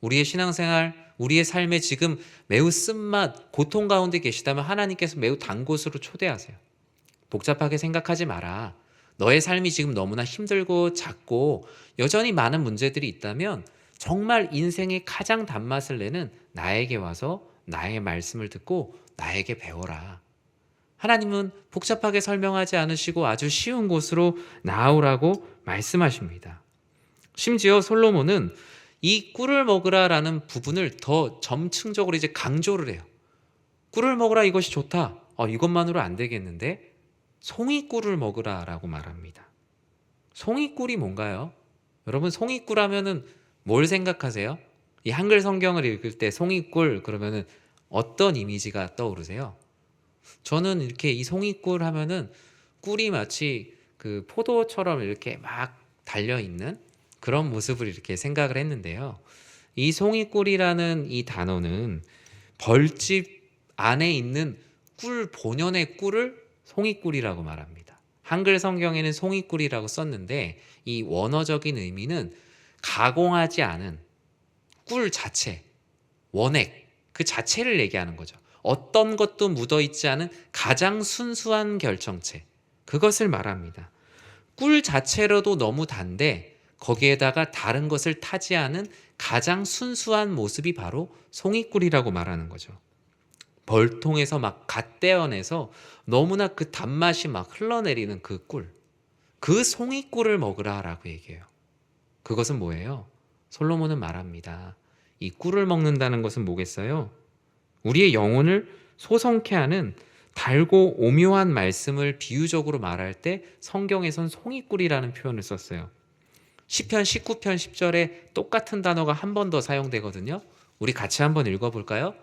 우리의 신앙생활, 우리의 삶에 지금 매우 쓴맛, 고통 가운데 계시다면 하나님께서 매우 단 곳으로 초대하세요. 복잡하게 생각하지 마라. 너의 삶이 지금 너무나 힘들고 작고 여전히 많은 문제들이 있다면 정말 인생의 가장 단맛을 내는 나에게 와서 나의 말씀을 듣고 나에게 배워라. 하나님은 복잡하게 설명하지 않으시고 아주 쉬운 곳으로 나아오라고 말씀하십니다. 심지어 솔로몬은 이 꿀을 먹으라라는 부분을 더 점층적으로 이제 강조를 해요. 꿀을 먹으라 이것이 좋다. 이것만으로 안 되겠는데 송이꿀을 먹으라라고 말합니다. 송이꿀이 뭔가요? 여러분 송이꿀 하면은 뭘 생각하세요? 이 한글 성경을 읽을 때 송이꿀 그러면은 어떤 이미지가 떠오르세요? 저는 이렇게 이 송이꿀 하면은 꿀이 마치 그 포도처럼 이렇게 막 달려있는 그런 모습을 이렇게 생각을 했는데요. 이 송이꿀이라는 이 단어는 벌집 안에 있는 꿀 본연의 꿀을 송이꿀이라고 말합니다. 한글 성경에는 송이꿀이라고 썼는데 이 원어적인 의미는 가공하지 않은 꿀 자체, 원액 그 자체를 얘기하는 거죠. 어떤 것도 묻어있지 않은 가장 순수한 결정체, 그것을 말합니다. 꿀 자체로도 너무 단데 거기에다가 다른 것을 타지 않은 가장 순수한 모습이 바로 송이꿀이라고 말하는 거죠. 벌통에서 막 갓 떼어내서 너무나 그 단맛이 막 흘러내리는 그 꿀, 그 송이꿀을 먹으라 라고 얘기해요. 그것은 뭐예요? 솔로몬은 말합니다. 이 꿀을 먹는다는 것은 뭐겠어요? 우리의 영혼을 소성케 하는 달고 오묘한 말씀을 비유적으로 말할 때 성경에선 송이꿀이라는 표현을 썼어요. 시편 19편 10절에 똑같은 단어가 한 번 더 사용되거든요. 우리 같이 한번 읽어볼까요?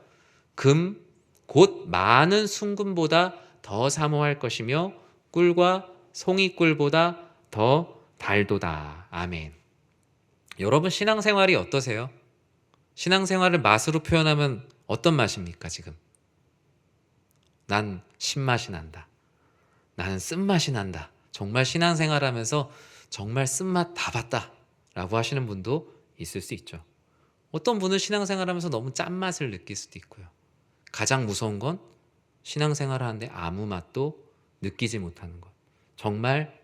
금, 곧 많은 순금보다 더 사모할 것이며 꿀과 송이꿀보다 더 달도다. 아멘. 여러분 신앙생활이 어떠세요? 신앙생활을 맛으로 표현하면 어떤 맛입니까 지금? 난 신맛이 난다. 나는 쓴맛이 난다. 정말 신앙생활하면서 정말 쓴맛 다 봤다 라고 하시는 분도 있을 수 있죠. 어떤 분은 신앙생활하면서 너무 짠맛을 느낄 수도 있고요. 가장 무서운 건 신앙생활을 하는데 아무 맛도 느끼지 못하는 것. 정말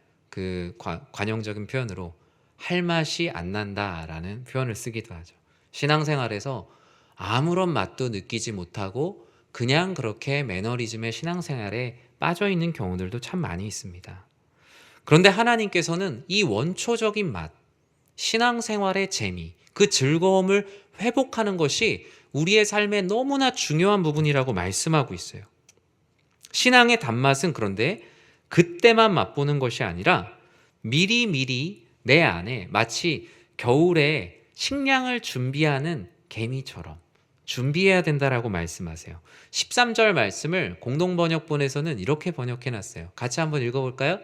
관용적인 표현으로 할 맛이 안 난다라는 표현을 쓰기도 하죠. 신앙생활에서 아무런 맛도 느끼지 못하고 그냥 그렇게 매너리즘의 신앙생활에 빠져 있는 경우들도 참 많이 있습니다. 그런데 하나님께서는 이 원초적인 맛, 신앙생활의 재미, 그 즐거움을 회복하는 것이 우리의 삶에 너무나 중요한 부분이라고 말씀하고 있어요. 신앙의 단맛은 그런데 그때만 맛보는 것이 아니라 미리미리 내 안에 마치 겨울에 식량을 준비하는 개미처럼 준비해야 된다라고 말씀하세요. 13절 말씀을 공동번역본에서는 이렇게 번역해놨어요. 같이 한번 읽어볼까요?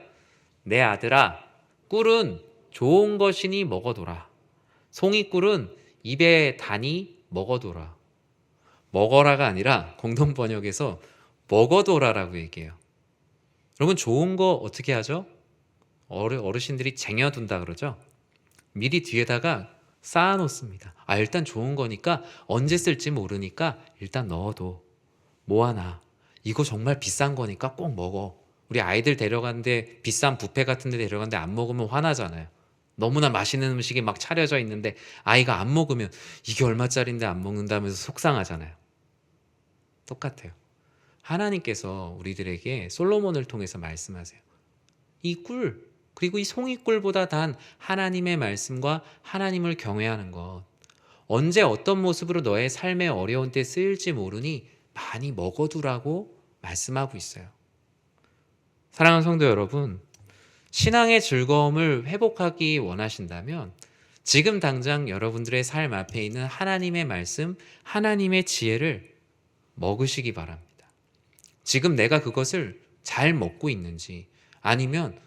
내 아들아, 꿀은 좋은 것이니 먹어둬라. 송이꿀은 입에 다니 먹어둬라. 먹어라가 아니라 공동번역에서 먹어둬라라고 얘기해요. 여러분, 좋은 거 어떻게 하죠? 어르신들이 쟁여둔다 그러죠? 미리 뒤에다가 쌓아놓습니다. 일단 좋은 거니까 언제 쓸지 모르니까 일단 넣어둬. 뭐하나, 이거 정말 비싼 거니까 꼭 먹어. 우리 아이들 데려가는데 비싼 뷔페 같은 데 데려가는데 안 먹으면 화나잖아요. 너무나 맛있는 음식이 막 차려져 있는데 아이가 안 먹으면 이게 얼마짜린데 안 먹는다면서 속상하잖아요. 똑같아요. 하나님께서 우리들에게 솔로몬을 통해서 말씀하세요. 이 꿀, 그리고 이 송이꿀보다 단 하나님의 말씀과 하나님을 경외하는 것, 언제 어떤 모습으로 너의 삶의 어려운 때 쓰일지 모르니 많이 먹어두라고 말씀하고 있어요. 사랑하는 성도 여러분, 신앙의 즐거움을 회복하기 원하신다면 지금 당장 여러분들의 삶 앞에 있는 하나님의 말씀, 하나님의 지혜를 먹으시기 바랍니다. 지금 내가 그것을 잘 먹고 있는지, 아니면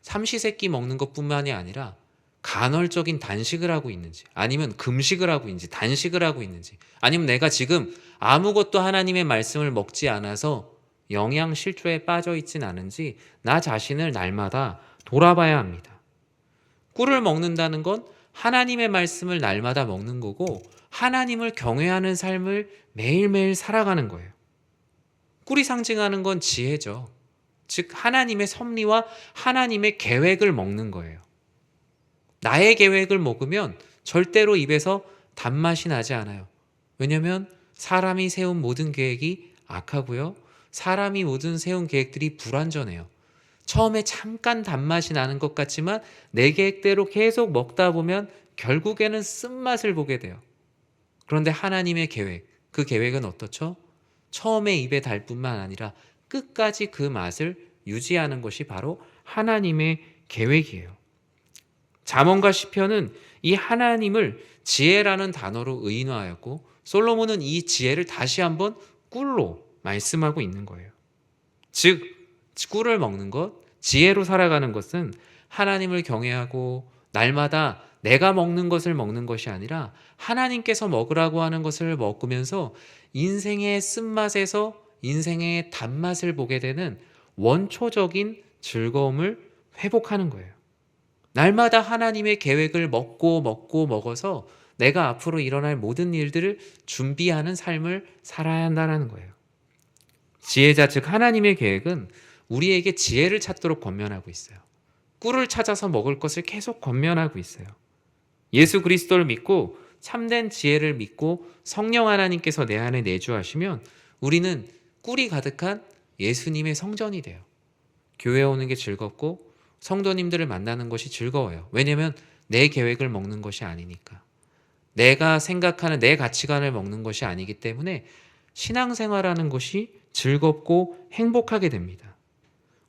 삼시세끼 먹는 것뿐만이 아니라 간헐적인 단식을 하고 있는지, 아니면 금식을 하고 있는지, 단식을 하고 있는지, 아니면 내가 지금 아무것도 하나님의 말씀을 먹지 않아서 영양실조에 빠져 있진 않은지 나 자신을 날마다 돌아봐야 합니다. 꿀을 먹는다는 건 하나님의 말씀을 날마다 먹는 거고 하나님을 경외하는 삶을 매일매일 살아가는 거예요. 꿀이 상징하는 건 지혜죠. 즉 하나님의 섭리와 하나님의 계획을 먹는 거예요. 나의 계획을 먹으면 절대로 입에서 단맛이 나지 않아요. 왜냐하면 사람이 세운 모든 계획이 악하고요. 사람이 모든 세운 계획들이 불완전해요. 처음에 잠깐 단맛이 나는 것 같지만 내 계획대로 계속 먹다 보면 결국에는 쓴맛을 보게 돼요. 그런데 하나님의 계획, 그 계획은 어떻죠? 처음에 입에 달 뿐만 아니라 끝까지 그 맛을 유지하는 것이 바로 하나님의 계획이에요. 잠언과 시편은 이 하나님을 지혜라는 단어로 의인화하였고 솔로몬은 이 지혜를 다시 한번 꿀로 말씀하고 있는 거예요. 즉 꿀을 먹는 것, 지혜로 살아가는 것은 하나님을 경외하고 날마다 내가 먹는 것을 먹는 것이 아니라 하나님께서 먹으라고 하는 것을 먹으면서 인생의 쓴맛에서 인생의 단맛을 보게 되는 원초적인 즐거움을 회복하는 거예요. 날마다 하나님의 계획을 먹어서 내가 앞으로 일어날 모든 일들을 준비하는 삶을 살아야 한다는 거예요. 지혜자 즉 하나님의 계획은 우리에게 지혜를 찾도록 권면하고 있어요. 꿀을 찾아서 먹을 것을 계속 권면하고 있어요. 예수 그리스도를 믿고 참된 지혜를 믿고 성령 하나님께서 내 안에 내주하시면 우리는 꿀이 가득한 예수님의 성전이 돼요. 교회 오는 게 즐겁고 성도님들을 만나는 것이 즐거워요. 왜냐하면 내 계획을 먹는 것이 아니니까. 내가 생각하는 내 가치관을 먹는 것이 아니기 때문에 신앙생활하는 것이 즐겁고 행복하게 됩니다.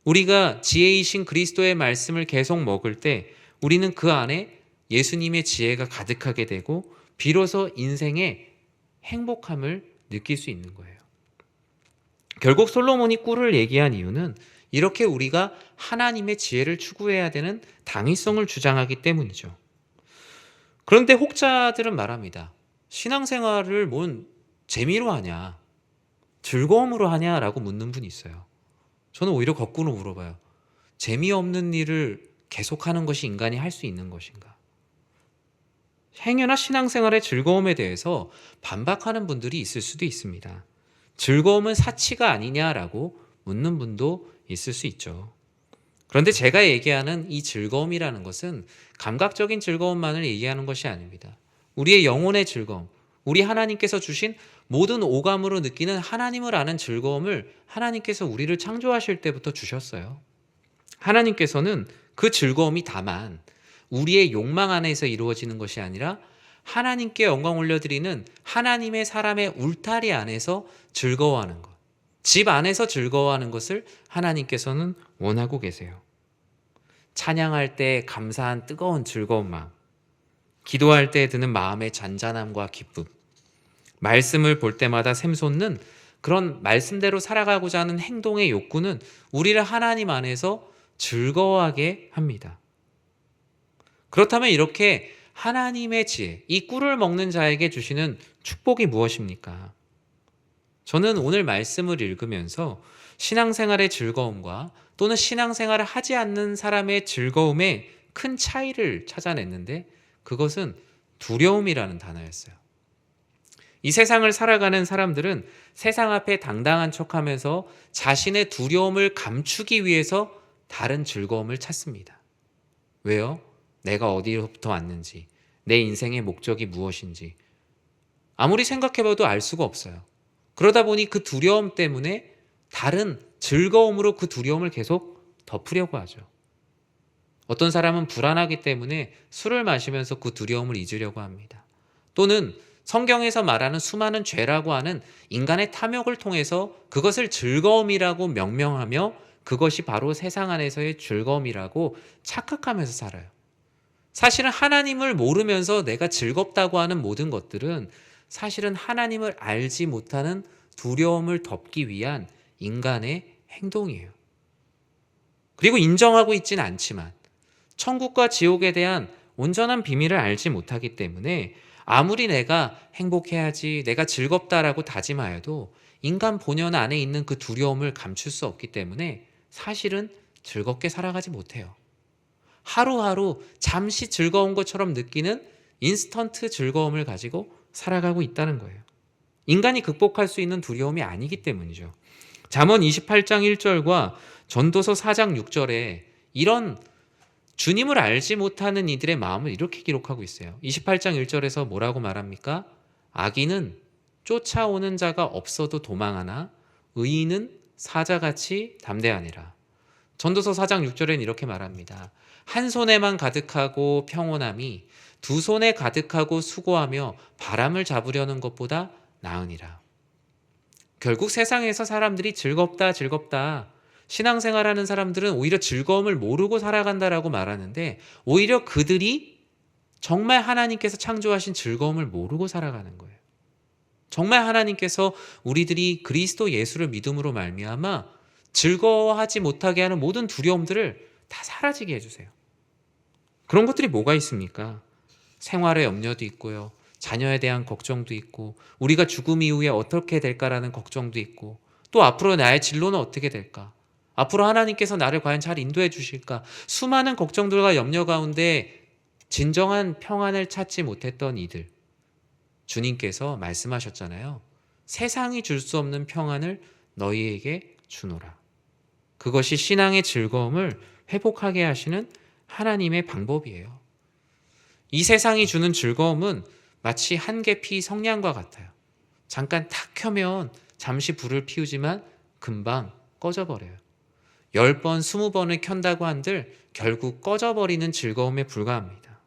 우리가 지혜이신 그리스도의 말씀을 계속 먹을 때 우리는 그 안에 예수님의 지혜가 가득하게 되고 비로소 인생의 행복함을 느낄 수 있는 거예요. 결국 솔로몬이 꿀을 얘기한 이유는 이렇게 우리가 하나님의 지혜를 추구해야 되는 당위성을 주장하기 때문이죠. 그런데 혹자들은 말합니다. 신앙생활을 뭔 재미로 하냐, 즐거움으로 하냐라고 묻는 분이 있어요. 저는 오히려 거꾸로 물어봐요. 재미없는 일을 계속하는 것이 인간이 할 수 있는 것인가? 행여나 신앙생활의 즐거움에 대해서 반박하는 분들이 있을 수도 있습니다. 즐거움은 사치가 아니냐라고 묻는 분도 있을 수 있죠. 그런데 제가 얘기하는 이 즐거움이라는 것은 감각적인 즐거움만을 얘기하는 것이 아닙니다. 우리의 영혼의 즐거움, 우리 하나님께서 주신 모든 오감으로 느끼는 하나님을 아는 즐거움을 하나님께서 우리를 창조하실 때부터 주셨어요. 하나님께서는 그 즐거움이 다만 우리의 욕망 안에서 이루어지는 것이 아니라 하나님께 영광 올려드리는 하나님의 사람의 울타리 안에서 즐거워하는 것, 집 안에서 즐거워하는 것을 하나님께서는 원하고 계세요. 찬양할 때 감사한 뜨거운 즐거운 마음, 기도할 때 드는 마음의 잔잔함과 기쁨, 말씀을 볼 때마다 샘솟는 그런 말씀대로 살아가고자 하는 행동의 욕구는 우리를 하나님 안에서 즐거워하게 합니다. 그렇다면 이렇게 하나님의 지혜, 이 꿀을 먹는 자에게 주시는 축복이 무엇입니까? 저는 오늘 말씀을 읽으면서 신앙생활의 즐거움과 또는 신앙생활을 하지 않는 사람의 즐거움의 큰 차이를 찾아냈는데 그것은 두려움이라는 단어였어요. 이 세상을 살아가는 사람들은 세상 앞에 당당한 척하면서 자신의 두려움을 감추기 위해서 다른 즐거움을 찾습니다. 왜요? 내가 어디로부터 왔는지, 내 인생의 목적이 무엇인지 아무리 생각해봐도 알 수가 없어요. 그러다 보니 그 두려움 때문에 다른 즐거움으로 그 두려움을 계속 덮으려고 하죠. 어떤 사람은 불안하기 때문에 술을 마시면서 그 두려움을 잊으려고 합니다. 또는 성경에서 말하는 수많은 죄라고 하는 인간의 탐욕을 통해서 그것을 즐거움이라고 명명하며 그것이 바로 세상 안에서의 즐거움이라고 착각하면서 살아요. 사실은 하나님을 모르면서 내가 즐겁다고 하는 모든 것들은 사실은 하나님을 알지 못하는 두려움을 덮기 위한 인간의 행동이에요. 그리고 인정하고 있지는 않지만 천국과 지옥에 대한 온전한 비밀을 알지 못하기 때문에 아무리 내가 행복해야지, 내가 즐겁다라고 다짐하여도 인간 본연 안에 있는 그 두려움을 감출 수 없기 때문에 사실은 즐겁게 살아가지 못해요. 하루하루 잠시 즐거운 것처럼 느끼는 인스턴트 즐거움을 가지고 살아가고 있다는 거예요. 인간이 극복할 수 있는 두려움이 아니기 때문이죠. 잠언 28장 1절과 전도서 4장 6절에 이런 주님을 알지 못하는 이들의 마음을 이렇게 기록하고 있어요. 28장 1절에서 뭐라고 말합니까? 악인은 쫓아오는 자가 없어도 도망하나 의인은 사자같이 담대하니라. 전도서 4장 6절에는 이렇게 말합니다. 한 손에만 가득하고 평온함이 두 손에 가득하고 수고하며 바람을 잡으려는 것보다 나으니라. 결국 세상에서 사람들이 즐겁다 신앙생활하는 사람들은 오히려 즐거움을 모르고 살아간다라고 말하는데 오히려 그들이 정말 하나님께서 창조하신 즐거움을 모르고 살아가는 거예요. 정말 하나님께서 우리들이 그리스도 예수를 믿음으로 말미암아 즐거워하지 못하게 하는 모든 두려움들을 다 사라지게 해주세요. 그런 것들이 뭐가 있습니까? 생활의 염려도 있고요. 자녀에 대한 걱정도 있고 우리가 죽음 이후에 어떻게 될까라는 걱정도 있고 또 앞으로 나의 진로는 어떻게 될까? 앞으로 하나님께서 나를 과연 잘 인도해 주실까? 수많은 걱정들과 염려 가운데 진정한 평안을 찾지 못했던 이들, 주님께서 말씀하셨잖아요. 세상이 줄 수 없는 평안을 너희에게 주노라. 그것이 신앙의 즐거움을 회복하게 하시는 하나님의 방법이에요. 이 세상이 주는 즐거움은 마치 한 계피 성냥과 같아요. 잠깐 탁 켜면 잠시 불을 피우지만 금방 꺼져버려요. 10번, 20번을 켠다고 한들 결국 꺼져버리는 즐거움에 불과합니다.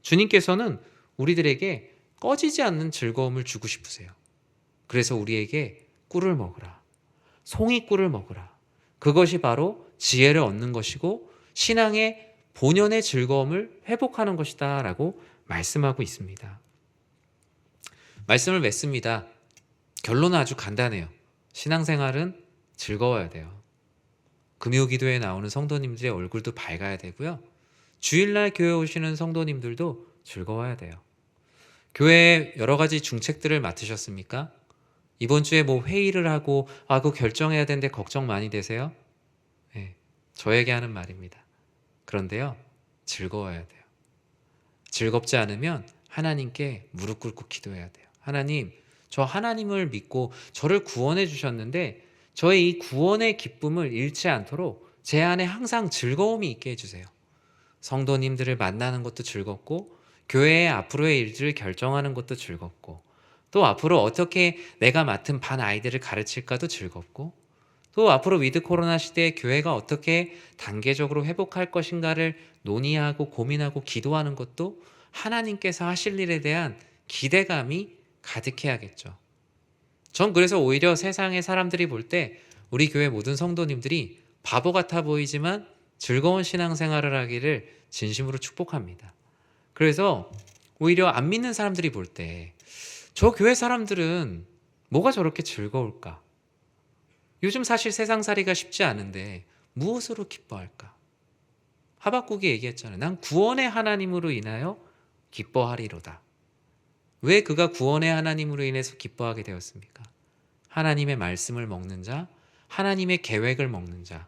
주님께서는 우리들에게 꺼지지 않는 즐거움을 주고 싶으세요. 그래서 우리에게 꿀을 먹으라. 송이꿀을 먹으라. 그것이 바로 지혜를 얻는 것이고 신앙의 본연의 즐거움을 회복하는 것이다 라고 말씀하고 있습니다. 말씀을 맺습니다. 결론은 아주 간단해요. 신앙생활은 즐거워야 돼요. 금요기도에 나오는 성도님들의 얼굴도 밝아야 되고요. 주일날 교회 오시는 성도님들도 즐거워야 돼요. 교회에 여러 가지 중책들을 맡으셨습니까? 이번 주에 뭐 회의를 하고 그거 결정해야 되는데 걱정 많이 되세요? 네, 저에게 하는 말입니다. 그런데요, 즐거워야 돼요. 즐겁지 않으면 하나님께 무릎 꿇고 기도해야 돼요. 하나님, 저 하나님을 믿고 저를 구원해 주셨는데 저의 이 구원의 기쁨을 잃지 않도록 제 안에 항상 즐거움이 있게 해주세요. 성도님들을 만나는 것도 즐겁고, 교회의 앞으로의 일들을 결정하는 것도 즐겁고, 또 앞으로 어떻게 내가 맡은 반 아이들을 가르칠까도 즐겁고, 또 앞으로 위드 코로나 시대에 교회가 어떻게 단계적으로 회복할 것인가를 논의하고 고민하고 기도하는 것도 하나님께서 하실 일에 대한 기대감이 가득해야겠죠. 전 그래서 오히려 세상의 사람들이 볼 때 우리 교회 모든 성도님들이 바보 같아 보이지만 즐거운 신앙생활을 하기를 진심으로 축복합니다. 그래서 오히려 안 믿는 사람들이 볼 때 저 교회 사람들은 뭐가 저렇게 즐거울까? 요즘 사실 세상살이가 쉽지 않은데 무엇으로 기뻐할까? 하박국이 얘기했잖아요. 난 구원의 하나님으로 인하여 기뻐하리로다. 왜 그가 구원의 하나님으로 인해서 기뻐하게 되었습니까? 하나님의 말씀을 먹는 자, 하나님의 계획을 먹는 자,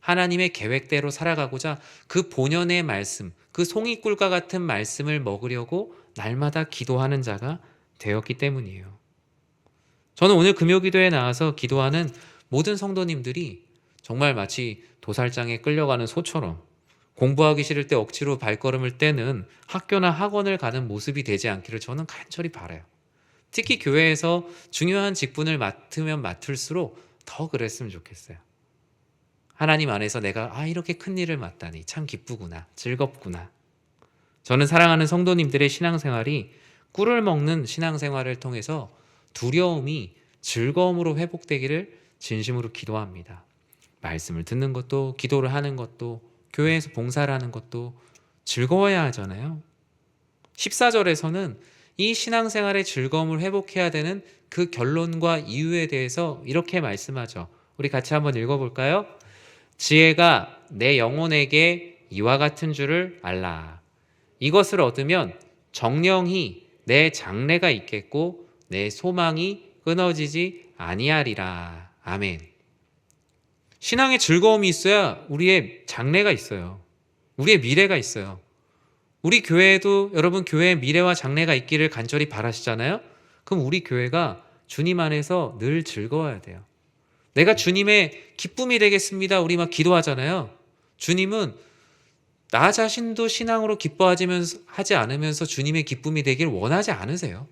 하나님의 계획대로 살아가고자 그 본연의 말씀, 그 송이꿀과 같은 말씀을 먹으려고 날마다 기도하는 자가 되었기 때문이에요. 저는 오늘 금요기도에 나와서 기도하는 모든 성도님들이 정말 마치 도살장에 끌려가는 소처럼 공부하기 싫을 때 억지로 발걸음을 떼는 학교나 학원을 가는 모습이 되지 않기를 저는 간절히 바라요. 특히 교회에서 중요한 직분을 맡으면 맡을수록 더 그랬으면 좋겠어요. 하나님 안에서 내가 이렇게 큰 일을 맡다니 참 기쁘구나, 즐겁구나. 저는 사랑하는 성도님들의 신앙생활이 꿀을 먹는 신앙생활을 통해서 두려움이 즐거움으로 회복되기를 진심으로 기도합니다. 말씀을 듣는 것도, 기도를 하는 것도, 교회에서 봉사를 하는 것도 즐거워야 하잖아요. 14절에서는 이 신앙생활의 즐거움을 회복해야 되는 그 결론과 이유에 대해서 이렇게 말씀하죠. 우리 같이 한번 읽어볼까요? 지혜가 내 영혼에게 이와 같은 줄을 알라. 이것을 얻으면 정령이 내 장래가 있겠고 내 소망이 끊어지지 아니하리라. 아멘. 신앙의 즐거움이 있어야 우리의 장래가 있어요. 우리의 미래가 있어요. 우리 교회에도 여러분 교회의 미래와 장래가 있기를 간절히 바라시잖아요. 그럼 우리 교회가 주님 안에서 늘 즐거워야 돼요. 내가 주님의 기쁨이 되겠습니다. 우리 막 기도하잖아요. 주님은 나 자신도 신앙으로 하지 않으면서 주님의 기쁨이 되길 원하지 않으세요.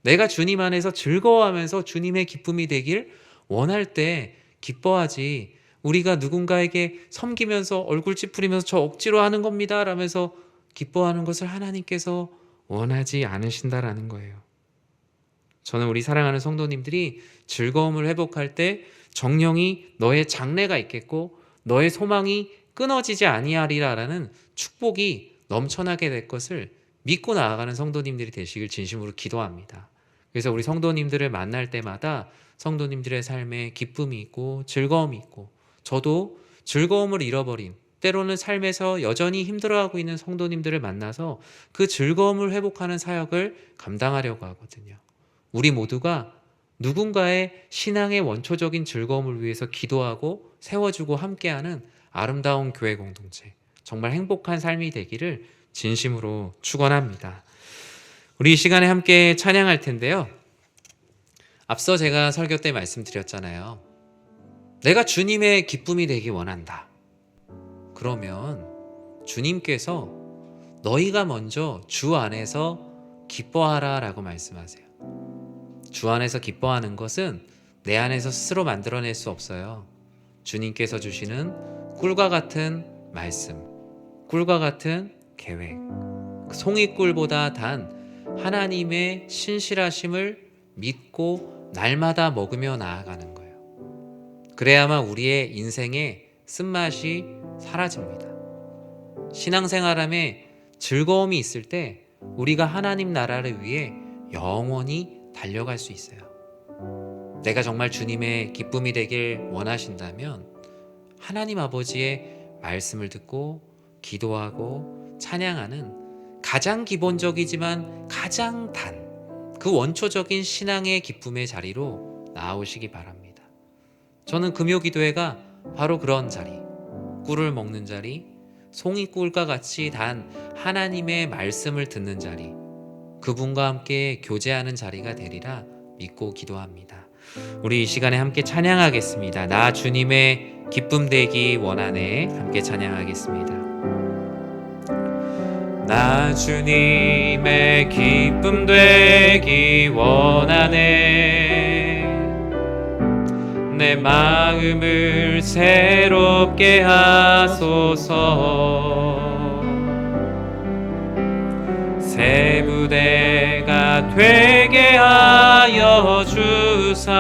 내가 주님 안에서 즐거워하면서 주님의 기쁨이 되길 원할 때 기뻐하지, 우리가 누군가에게 섬기면서 얼굴 찌푸리면서 저 억지로 하는 겁니다 라면서 기뻐하는 것을 하나님께서 원하지 않으신다라는 거예요. 저는 우리 사랑하는 성도님들이 즐거움을 회복할 때 정령이 너의 장래가 있겠고 너의 소망이 끊어지지 아니하리라라는 축복이 넘쳐나게 될 것을 믿고 나아가는 성도님들이 되시길 진심으로 기도합니다. 그래서 우리 성도님들을 만날 때마다 성도님들의 삶에 기쁨이 있고 즐거움이 있고, 저도 즐거움을 잃어버린, 때로는 삶에서 여전히 힘들어하고 있는 성도님들을 만나서 그 즐거움을 회복하는 사역을 감당하려고 하거든요. 우리 모두가 누군가의 신앙의 원초적인 즐거움을 위해서 기도하고 세워주고 함께하는 아름다운 교회 공동체, 정말 행복한 삶이 되기를 진심으로 축원합니다. 우리 이 시간에 함께 찬양할 텐데요. 앞서 제가 설교 때 말씀드렸잖아요. 내가 주님의 기쁨이 되기 원한다. 그러면 주님께서 너희가 먼저 주 안에서 기뻐하라 라고 말씀하세요. 주 안에서 기뻐하는 것은 내 안에서 스스로 만들어낼 수 없어요. 주님께서 주시는 꿀과 같은 말씀, 꿀과 같은 계획, 송이꿀보다 단 하나님의 신실하심을 믿고 날마다 먹으며 나아가는 거예요. 그래야만 우리의 인생의 쓴맛이 사라집니다. 신앙생활함에 즐거움이 있을 때 우리가 하나님 나라를 위해 영원히 달려갈 수 있어요. 내가 정말 주님의 기쁨이 되길 원하신다면 하나님 아버지의 말씀을 듣고 기도하고 찬양하는 가장 기본적이지만 가장 그 원초적인 신앙의 기쁨의 자리로 나아오시기 바랍니다. 저는 금요기도회가 바로 그런 자리, 꿀을 먹는 자리, 송이꿀과 같이 단 하나님의 말씀을 듣는 자리, 그분과 함께 교제하는 자리가 되리라 믿고 기도합니다. 우리 이 시간에 함께 찬양하겠습니다. 나 주님의 기쁨 되기 원하네. 함께 찬양하겠습니다. 나 주님의 기쁨 되기 원하네. 내 마음을 새롭게 하소서. 새 부대가 되게 하여 주사.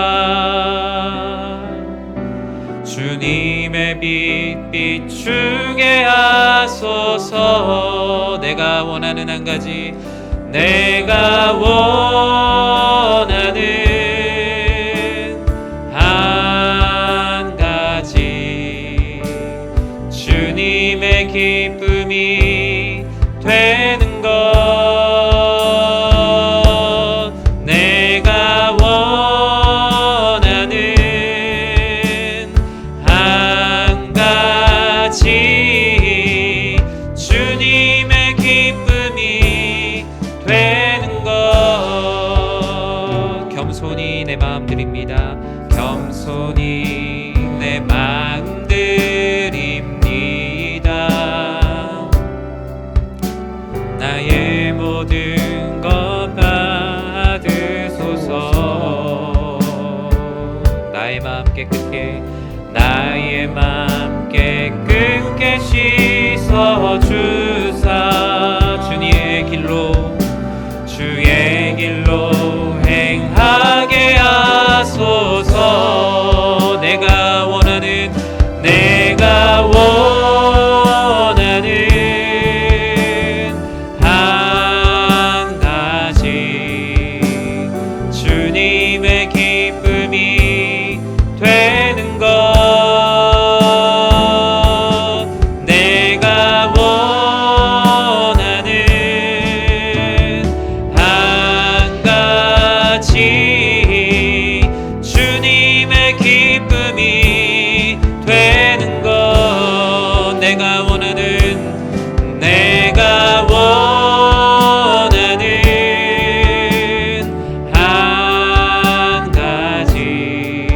주님의 빛 비추게 하소서. 내가 원하는 한 가지, 내가 원하는 한 가지, 주님의 기쁨이 되는 것. 내가 원하는 한 가지, 주님의 기쁨이 되는 것. 겸손히 내 마음 드립니다. 겸손히 내 마음 드립니다. 나의 모든 것 받으소서. 나의 마음 깨끗게, 나의 마음 깨끗게 씻어주사. 주의 길로, 주의 길로 행하게 하소서. 내가 원하는, 내가 원하는 한 가지, 주님의 기쁨이 되는 것. 내가 원하는 한 가지, 주님의 기쁨이 되는 것. 내가 원하는, 내가 원하는 한 가지,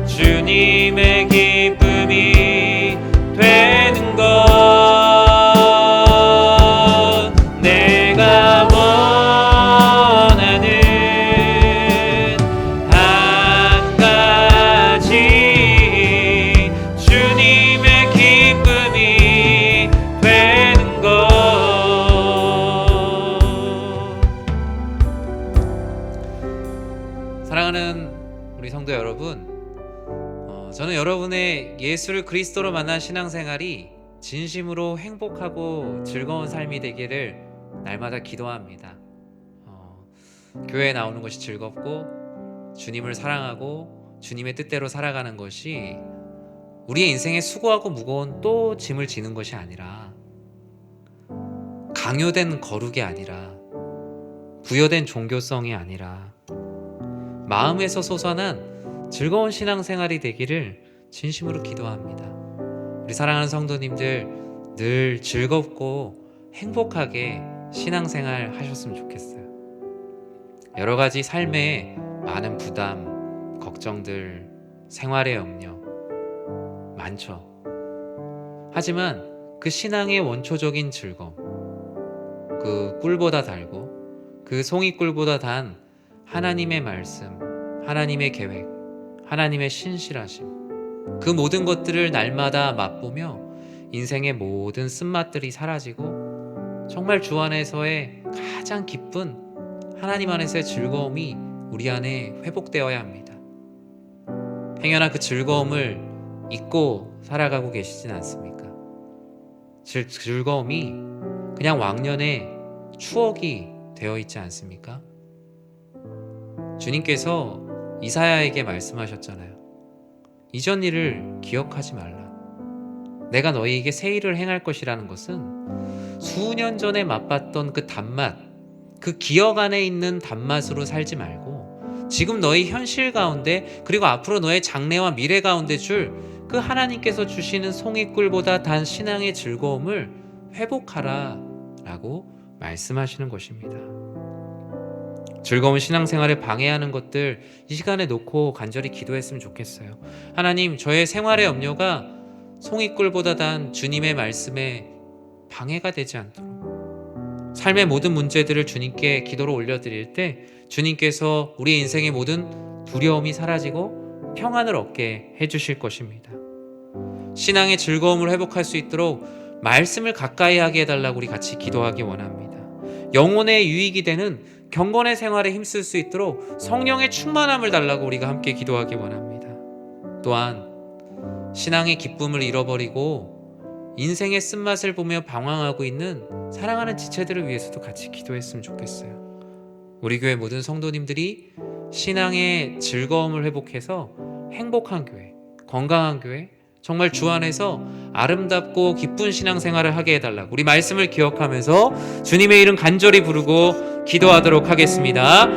주님의 기쁨이 되는 것. 내가 원하는 한 가지, 주님의 기쁨이 되는 것. 사랑하는 우리 성도 여러분, 저는 여러분의 예수를 그리스도로 만난 신앙생활이 진심으로 행복하고 즐거운 삶이 되기를 날마다 기도합니다. 교회에 나오는 것이 즐겁고 주님을 사랑하고 주님의 뜻대로 살아가는 것이 우리의 인생에 수고하고 무거운 또 짐을 지는 것이 아니라, 강요된 거룩이 아니라, 부여된 종교성이 아니라, 마음에서 솟아난 즐거운 신앙생활이 되기를 진심으로 기도합니다. 우리 사랑하는 성도님들, 늘 즐겁고 행복하게 신앙생활 하셨으면 좋겠어요. 여러 가지 삶에 많은 부담, 걱정들, 생활의 염려 많죠. 하지만 그 신앙의 원초적인 즐거움, 그 꿀보다 달고 그 송이꿀보다 단 하나님의 말씀, 하나님의 계획, 하나님의 신실하심, 그 모든 것들을 날마다 맛보며 인생의 모든 쓴맛들이 사라지고 정말 주 안에서의 가장 기쁜 하나님 안에서의 즐거움이 우리 안에 회복되어야 합니다. 행여나 그 즐거움을 잊고 살아가고 계시진 않습니까? 즐거움이 그냥 왕년의 추억이 되어 있지 않습니까? 주님께서 이사야에게 말씀하셨잖아요. 이전 일을 기억하지 말라. 내가 너희에게 새 일을 행할 것이라는 것은 수년 전에 맛봤던 그 단맛, 그 기억 안에 있는 단맛으로 살지 말고 지금 너희 현실 가운데, 그리고 앞으로 너의 장래와 미래 가운데 줄 그 하나님께서 주시는 송이꿀보다 단 신앙의 즐거움을 회복하라 라고 말씀하시는 것입니다. 즐거운 신앙생활을 방해하는 것들 이 시간에 놓고 간절히 기도했으면 좋겠어요. 하나님, 저의 생활의 염려가 송이꿀보다 단 주님의 말씀에 방해가 되지 않도록 삶의 모든 문제들을 주님께 기도로 올려드릴 때 주님께서 우리 인생의 모든 두려움이 사라지고 평안을 얻게 해주실 것입니다. 신앙의 즐거움을 회복할 수 있도록 말씀을 가까이 하게 해달라고 우리 같이 기도하기 원합니다. 영혼의 유익이 되는 경건의 생활에 힘쓸 수 있도록 성령의 충만함을 달라고 우리가 함께 기도하기 원합니다. 또한 신앙의 기쁨을 잃어버리고 인생의 쓴맛을 보며 방황하고 있는 사랑하는 지체들을 위해서도 같이 기도했으면 좋겠어요. 우리 교회 모든 성도님들이 신앙의 즐거움을 회복해서 행복한 교회, 건강한 교회, 정말 주 안에서 아름답고 기쁜 신앙생활을 하게 해달라고 우리 말씀을 기억하면서 주님의 이름 간절히 부르고 기도하도록 하겠습니다.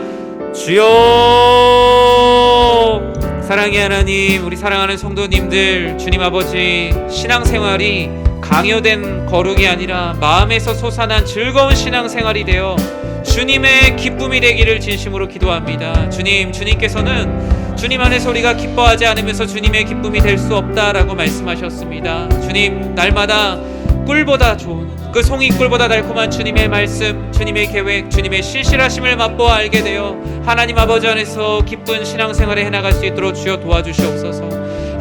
주여, 사랑의 하나님, 우리 사랑하는 성도님들, 주님 아버지, 신앙생활이 강요된 거룩이 아니라 마음에서 솟아난 즐거운 신앙생활이 되어 주님의 기쁨이 되기를 진심으로 기도합니다. 주님께서는 주님 안에서 우리가 기뻐하지 않으면서 주님의 기쁨이 될 수 없다라고 말씀하셨습니다. 주님, 날마다 꿀보다 좋은 그 송이꿀보다 달콤한 주님의 말씀, 주님의 계획, 주님의 신실하심을 맛보아 알게 되어 하나님 아버지 안에서 기쁜 신앙생활에 해나갈 수 있도록 주여 도와주시옵소서.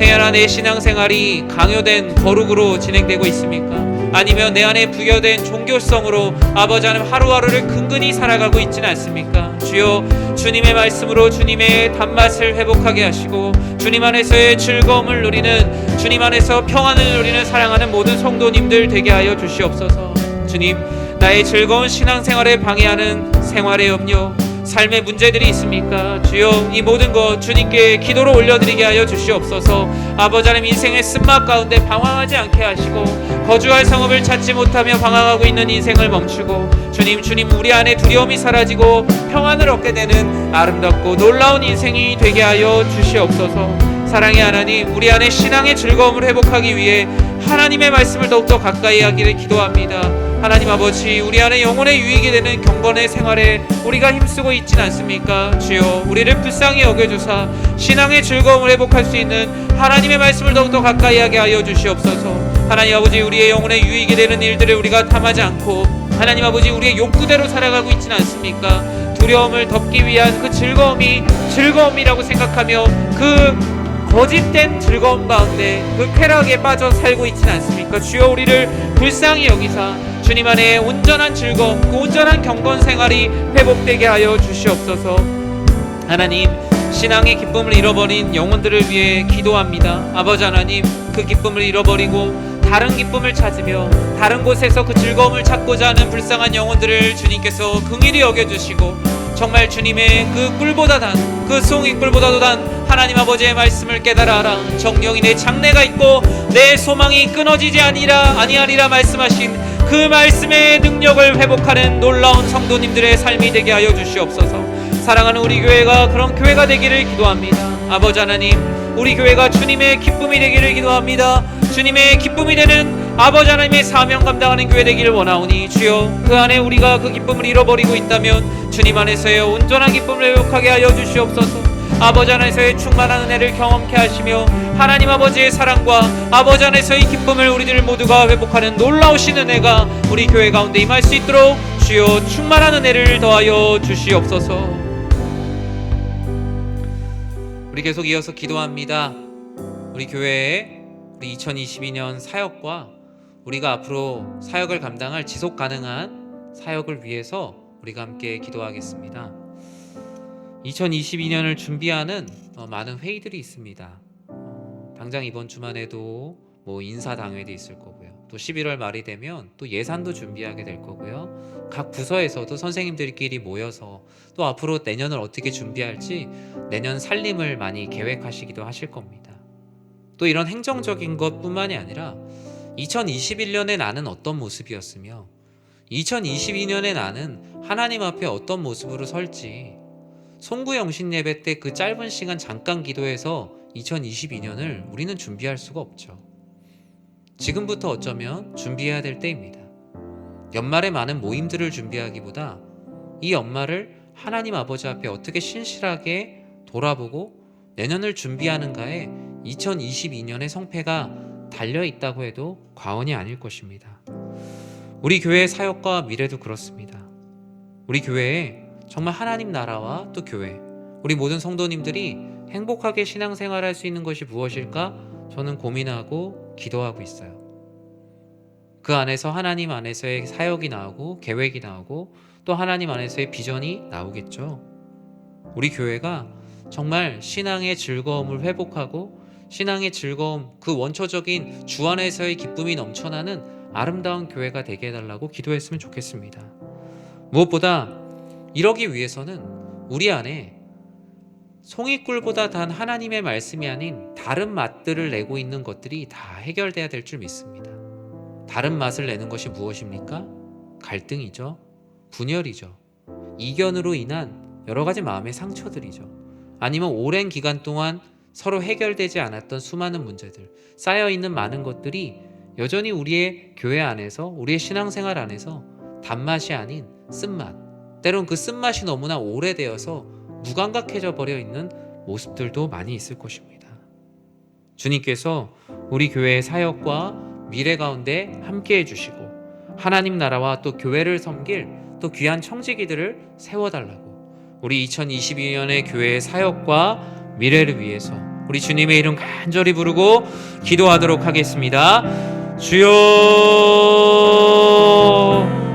행여나 내 신앙생활이 강요된 거룩으로 진행되고 있습니까? 아니면 내 안에 부여된 종교성으로 아버지 하나님 하루하루를 근근히 살아가고 있지는 않습니까? 주여, 주님의 말씀으로 주님의 단맛을 회복하게 하시고 주님 안에서의 즐거움을 누리는, 주님 안에서 평안을 누리는 사랑하는 모든 성도님들 되게 하여 주시옵소서. 주님, 나의 즐거운 신앙생활에 방해하는 생활의 염려, 삶의 문제들이 있습니까? 주여, 이 모든 것 주님께 기도로 올려드리게 하여 주시옵소서. 아버지 하나님, 인생의 쓴맛 가운데 방황하지 않게 하시고 거주할 성읍을 찾지 못하며 방황하고 있는 인생을 멈추고 주님 우리 안에 두려움이 사라지고 평안을 얻게 되는 아름답고 놀라운 인생이 되게 하여 주시옵소서. 사랑의 하나님, 우리 안에 신앙의 즐거움을 회복하기 위해 하나님의 말씀을 더욱더 가까이 하기를 기도합니다. 하나님 아버지, 우리 안에 영혼의 유익이 되는 경건의 생활에 우리가 힘쓰고 있진 않습니까? 주여, 우리를 불쌍히 여겨주사 신앙의 즐거움을 회복할 수 있는 하나님의 말씀을 더욱더 가까이 하게 하여 주시옵소서. 하나님 아버지, 우리의 영혼의 유익이 되는 일들을 우리가 탐하지 않고 하나님 아버지, 우리의 욕구대로 살아가고 있진 않습니까? 두려움을 덮기 위한 그 즐거움이 즐거움이라고 생각하며 그 거짓된 즐거움 가운데 그 쾌락에 빠져 살고 있지는 않습니까? 주여, 우리를 불쌍히 여기사 주님 안에 온전한 즐거움, 그 온전한 경건 생활이 회복되게 하여 주시옵소서. 하나님, 신앙의 기쁨을 잃어버린 영혼들을 위해 기도합니다. 아버지 하나님, 그 기쁨을 잃어버리고 다른 기쁨을 찾으며 다른 곳에서 그 즐거움을 찾고자 하는 불쌍한 영혼들을 주님께서 긍휼히 여겨주시고 정말 주님의 그 꿀보다 단, 그 송이꿀보다도 단 하나님 아버지의 말씀을 깨달아라. 정령이 내 장래가 있고 내 소망이 끊어지지 아니하리라 말씀하신 그 말씀의 능력을 회복하는 놀라운 성도님들의 삶이 되게 하여 주시옵소서. 사랑하는 우리 교회가 그런 교회가 되기를 기도합니다. 아버지 하나님, 우리 교회가 주님의 기쁨이 되기를 기도합니다. 주님의 기쁨이 되는 아버지 하나님의 사명 감당하는 교회 되기를 원하오니 주여, 그 안에 우리가 그 기쁨을 잃어버리고 있다면 주님 안에서의 온전한 기쁨을 회복하게 하여 주시옵소서. 아버지 안에서의 충만한 은혜를 경험케 하시며 하나님 아버지의 사랑과 아버지 안에서의 기쁨을 우리들 모두가 회복하는 놀라우신 은혜가 우리 교회 가운데 임할 수 있도록 주여 충만한 은혜를 더하여 주시옵소서. 우리 계속 이어서 기도합니다. 우리 교회에 우리 2022년 사역과 우리가 앞으로 사역을 감당할 지속 가능한 사역을 위해서 우리가 함께 기도하겠습니다. 2022년을 준비하는 많은 회의들이 있습니다. 당장 이번 주만에도 인사당회도 있을 거고요. 또 11월 말이 되면 또 예산도 준비하게 될 거고요. 각 부서에서도 선생님들끼리 모여서 또 앞으로 내년을 어떻게 준비할지 내년 살림을 많이 계획하시기도 하실 겁니다. 또 이런 행정적인 것뿐만이 아니라 2021년에 나는 어떤 모습이었으며 2022년에 나는 하나님 앞에 어떤 모습으로 설지 송구영신 예배 때 그 짧은 시간 잠깐 기도해서 2022년을 우리는 준비할 수가 없죠. 지금부터 어쩌면 준비해야 될 때입니다. 연말에 많은 모임들을 준비하기보다 이 연말을 하나님 아버지 앞에 어떻게 신실하게 돌아보고 내년을 준비하는가에 2022년의 성패가 달려있다고 해도 과언이 아닐 것입니다. 우리 교회의 사역과 미래도 그렇습니다. 우리 교회에 정말 하나님 나라와 또 교회, 우리 모든 성도님들이 행복하게 신앙생활할 수 있는 것이 무엇일까? 저는 고민하고 기도하고 있어요. 그 안에서 하나님 안에서의 사역이 나오고 계획이 나오고 또 하나님 안에서의 비전이 나오겠죠. 우리 교회가 정말 신앙의 즐거움을 회복하고 신앙의 즐거움, 그 원초적인 주 안에서의 기쁨이 넘쳐나는 아름다운 교회가 되게 해달라고 기도했으면 좋겠습니다. 무엇보다 이러기 위해서는 우리 안에 송이꿀보다 단 하나님의 말씀이 아닌 다른 맛들을 내고 있는 것들이 다 해결돼야 될 줄 믿습니다. 다른 맛을 내는 것이 무엇입니까? 갈등이죠. 분열이죠. 이견으로 인한 여러 가지 마음의 상처들이죠. 아니면 오랜 기간 동안 서로 해결되지 않았던 수많은 문제들, 쌓여있는 많은 것들이 여전히 우리의 교회 안에서, 우리의 신앙생활 안에서 단맛이 아닌 쓴맛, 때론 그 쓴맛이 너무나 오래되어서 무감각해져 버려 있는 모습들도 많이 있을 것입니다. 주님께서 우리 교회의 사역과 미래 가운데 함께 해주시고 하나님 나라와 또 교회를 섬길 또 귀한 청지기들을 세워달라고 우리 2022년의 교회의 사역과 미래를 위해서 우리 주님의 이름 간절히 부르고 기도하도록 하겠습니다. 주여,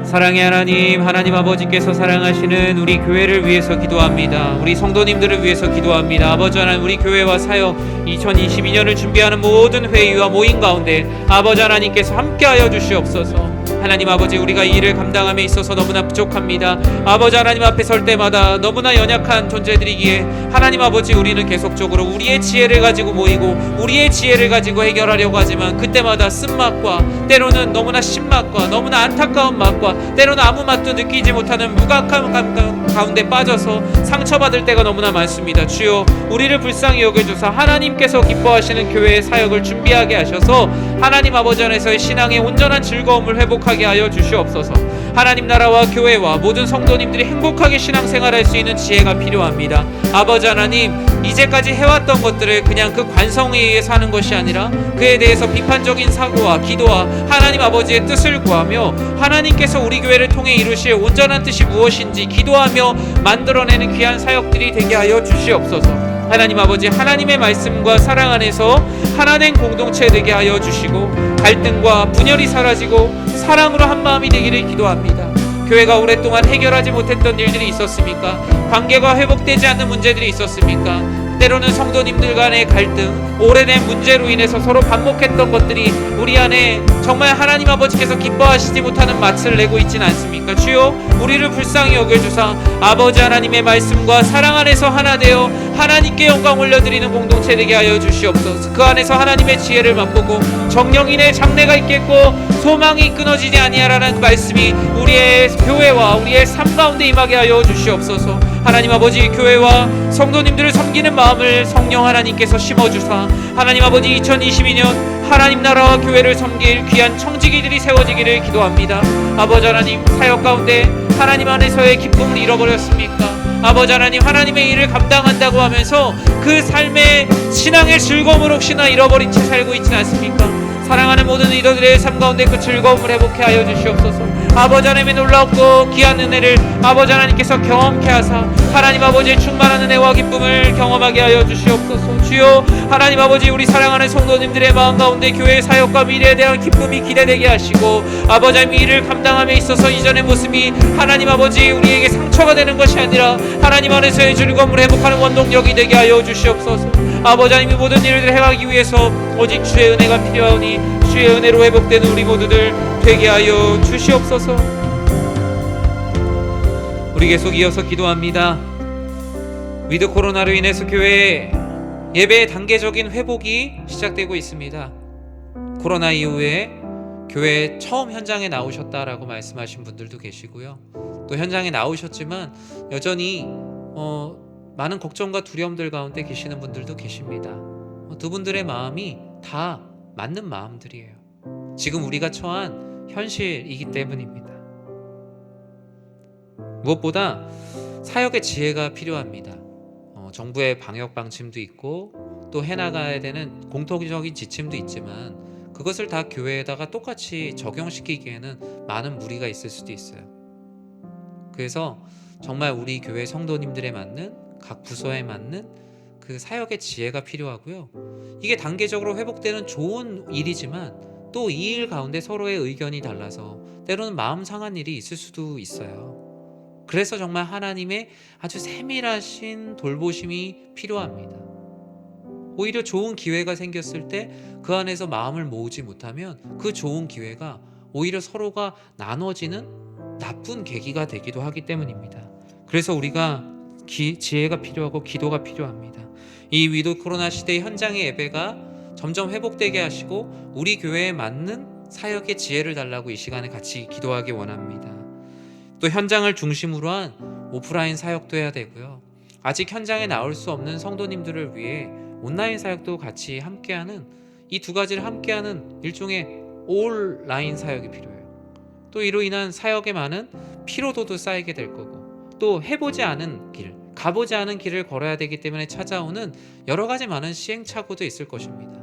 사랑의 하나님, 하나님 아버지께서 사랑하시는 우리 교회를 위해서 기도합니다. 우리 성도님들을 위해서 기도합니다. 아버지 하나님, 우리 교회와 사역 2022년을 준비하는 모든 회의와 모임 가운데 아버지 하나님께서 함께하여 주시옵소서. 하나님 아버지, 우리가 이 일을 감당함에 있어서 너무나 부족합니다. 아버지 하나님 앞에 설 때마다 너무나 연약한 존재들이기에 하나님 아버지, 우리는 계속적으로 우리의 지혜를 가지고 모이고 우리의 지혜를 가지고 해결하려고 하지만 그때마다 쓴맛과 때로는 너무나 신맛과 너무나 안타까운 맛과 때로는 아무 맛도 느끼지 못하는 무감한 감정 가운데 빠져서 상처받을 때가 너무나 많습니다. 주여, 우리를 불쌍히 여겨주사 하나님께서 기뻐하시는 교회의 사역을 준비하게 하셔서 하나님 아버지 안에서의 신앙의 온전한 즐거움을 회복하게 하여 주시옵소서. 하나님 나라와 교회와 모든 성도님들이 행복하게 신앙생활할 수 있는 지혜가 필요합니다. 아버지 하나님, 이제까지 해왔던 것들을 그냥 그 관성에 의해서 하는 것이 아니라 그에 대해서 비판적인 사고와 기도와 하나님 아버지의 뜻을 구하며 하나님께서 우리 교회를 통해 이루실 온전한 뜻이 무엇인지 기도하며 만들어내는 귀한 사역들이 되게 하여 주시옵소서. 하나님 아버지, 하나님의 말씀과 사랑 안에서 하나된 공동체 되게 하여 주시고 갈등과 분열이 사라지고 사랑으로 한 마음이 되기를 기도합니다. 교회가 오랫동안 해결하지 못했던 일들이 있었습니까? 관계가 회복되지 않는 문제들이 있었습니까? 때로는 성도님들 간의 갈등, 오래된 문제로 인해서 서로 반복했던 것들이 우리 안에 정말 하나님 아버지께서 기뻐하시지 못하는 맛을 내고 있지는 않습니까? 주여, 우리를 불쌍히 여겨주사 아버지 하나님의 말씀과 사랑 안에서 하나 되어 하나님께 영광 올려드리는 공동체 되게 하여 주시옵소서. 그 안에서 하나님의 지혜를 맛보고 정령인의 장래가 있겠고 소망이 끊어지지 아니하라는 그 말씀이 우리의 교회와 우리의 삶 가운데 임하게 하여 주시옵소서. 하나님 아버지, 교회와 성도님들을 섬기는 마음을 성령 하나님께서 심어주사 하나님 아버지, 2022년 하나님 나라와 교회를 섬길 귀한 청지기들이 세워지기를 기도합니다. 아버지 하나님, 사역 가운데 하나님 안에서의 기쁨을 잃어버렸습니까? 아버지 하나님, 하나님의 일을 감당한다고 하면서 그 삶의 신앙의 즐거움을 혹시나 잃어버린 채 살고 있지는 않습니까? 사랑하는 모든 리더들의 삶 가운데 그 즐거움을 회복해 하여 주시옵소서. 아버지 하나님의 놀랍고 귀한 은혜를 아버지 하나님께서 경험케 하사 하나님 아버지의 충만한 은혜와 기쁨을 경험하게 하여 주시옵소서. 주여, 하나님 아버지, 우리 사랑하는 성도님들의 마음 가운데 교회의 사역과 미래에 대한 기쁨이 기대되게 하시고 아버지 하나님, 일을 감당함에 있어서 이전의 모습이 하나님 아버지 우리에게 상처가 되는 것이 아니라 하나님 안에서의 즐거움을 회복하는 원동력이 되게 하여 주시옵소서. 아버지 하나님, 모든 일을 해가기 위해서 오직 주의 은혜가 필요하오니 주의 은혜로 회복되는 우리 모두들 되게 하여 주시옵소서. 우리 계속 이어서 기도합니다. 위드 코로나로 인해서 교회 예배의 단계적인 회복이 시작되고 있습니다. 코로나 이후에 교회 처음 현장에 나오셨다라고 말씀하신 분들도 계시고요. 또 현장에 나오셨지만 여전히 많은 걱정과 두려움들 가운데 계시는 분들도 계십니다. 두 분들의 마음이 다 맞는 마음들이에요. 지금 우리가 처한 현실이기 때문입니다. 무엇보다 사역의 지혜가 필요합니다. 정부의 방역 방침도 있고 또 해나가야 되는 공통적인 지침도 있지만 그것을 다 교회에다가 똑같이 적용시키기에는 많은 무리가 있을 수도 있어요. 그래서 정말 우리 교회 성도님들에 맞는, 각 부서에 맞는 그 사역의 지혜가 필요하고요. 이게 단계적으로 회복되는 좋은 일이지만 또 이 일 가운데 서로의 의견이 달라서 때로는 마음 상한 일이 있을 수도 있어요. 그래서 정말 하나님의 아주 세밀하신 돌보심이 필요합니다. 오히려 좋은 기회가 생겼을 때 그 안에서 마음을 모으지 못하면 그 좋은 기회가 오히려 서로가 나눠지는 나쁜 계기가 되기도 하기 때문입니다. 그래서 우리가 지혜가 필요하고 기도가 필요합니다. 이 위드 코로나 시대의 현장의 예배가 점점 회복되게 하시고 우리 교회에 맞는 사역의 지혜를 달라고 이 시간에 같이 기도하기 원합니다. 또 현장을 중심으로 한 오프라인 사역도 해야 되고요. 아직 현장에 나올 수 없는 성도님들을 위해 온라인 사역도 같이 함께하는 이 두 가지를 함께하는 일종의 온라인 사역이 필요해요. 또 이로 인한 사역에 많은 피로도도 쌓이게 될 거고 또 해보지 않은 길, 가보지 않은 길을 걸어야 되기 때문에 찾아오는 여러 가지 많은 시행착오도 있을 것입니다.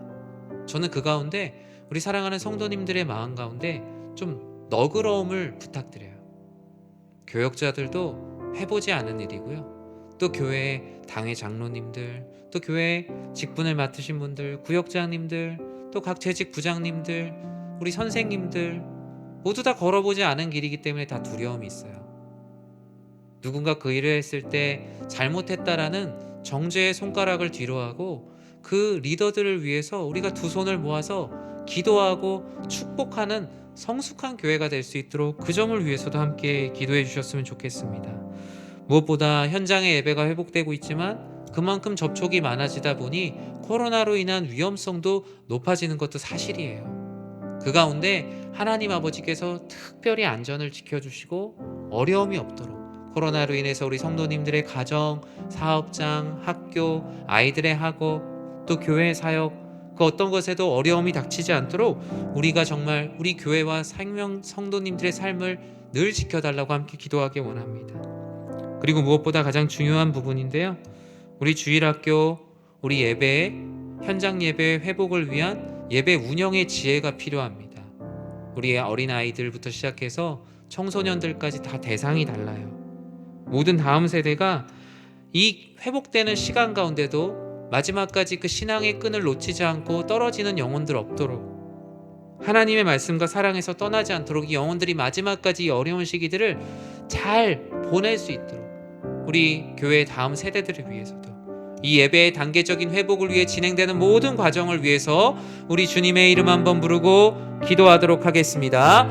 저는 그 가운데 우리 사랑하는 성도님들의 마음 가운데 좀 너그러움을 부탁드려요. 교역자들도 해보지 않은 일이고요. 또 교회 당회 장로님들, 또 교회 직분을 맡으신 분들, 구역장님들, 또 각 재직 부장님들, 우리 선생님들 모두 다 걸어보지 않은 길이기 때문에 다 두려움이 있어요. 누군가 그 일을 했을 때 잘못했다라는 정죄의 손가락을 뒤로하고 그 리더들을 위해서 우리가 두 손을 모아서 기도하고 축복하는 성숙한 교회가 될 수 있도록 그 점을 위해서도 함께 기도해 주셨으면 좋겠습니다. 무엇보다 현장의 예배가 회복되고 있지만 그만큼 접촉이 많아지다 보니 코로나로 인한 위험성도 높아지는 것도 사실이에요. 그 가운데 하나님 아버지께서 특별히 안전을 지켜주시고 어려움이 없도록 코로나로 인해서 우리 성도님들의 가정, 사업장, 학교, 아이들의 학업, 또 교회 사역 그 어떤 것에도 어려움이 닥치지 않도록 우리가 정말 우리 교회와 성도님들의 삶을 늘 지켜달라고 함께 기도하기 원합니다. 그리고 무엇보다 가장 중요한 부분인데요. 우리 주일학교, 우리 예배, 현장 예배 회복을 위한 예배 운영의 지혜가 필요합니다. 우리 어린아이들부터 시작해서 청소년들까지 다 대상이 달라요. 모든 다음 세대가 이 회복되는 시간 가운데도 마지막까지 그 신앙의 끈을 놓치지 않고 떨어지는 영혼들 없도록 하나님의 말씀과 사랑에서 떠나지 않도록 이 영혼들이 마지막까지 이 어려운 시기들을 잘 보낼 수 있도록 우리 교회의 다음 세대들을 위해서도 이 예배의 단계적인 회복을 위해 진행되는 모든 과정을 위해서 우리 주님의 이름 한번 부르고 기도하도록 하겠습니다.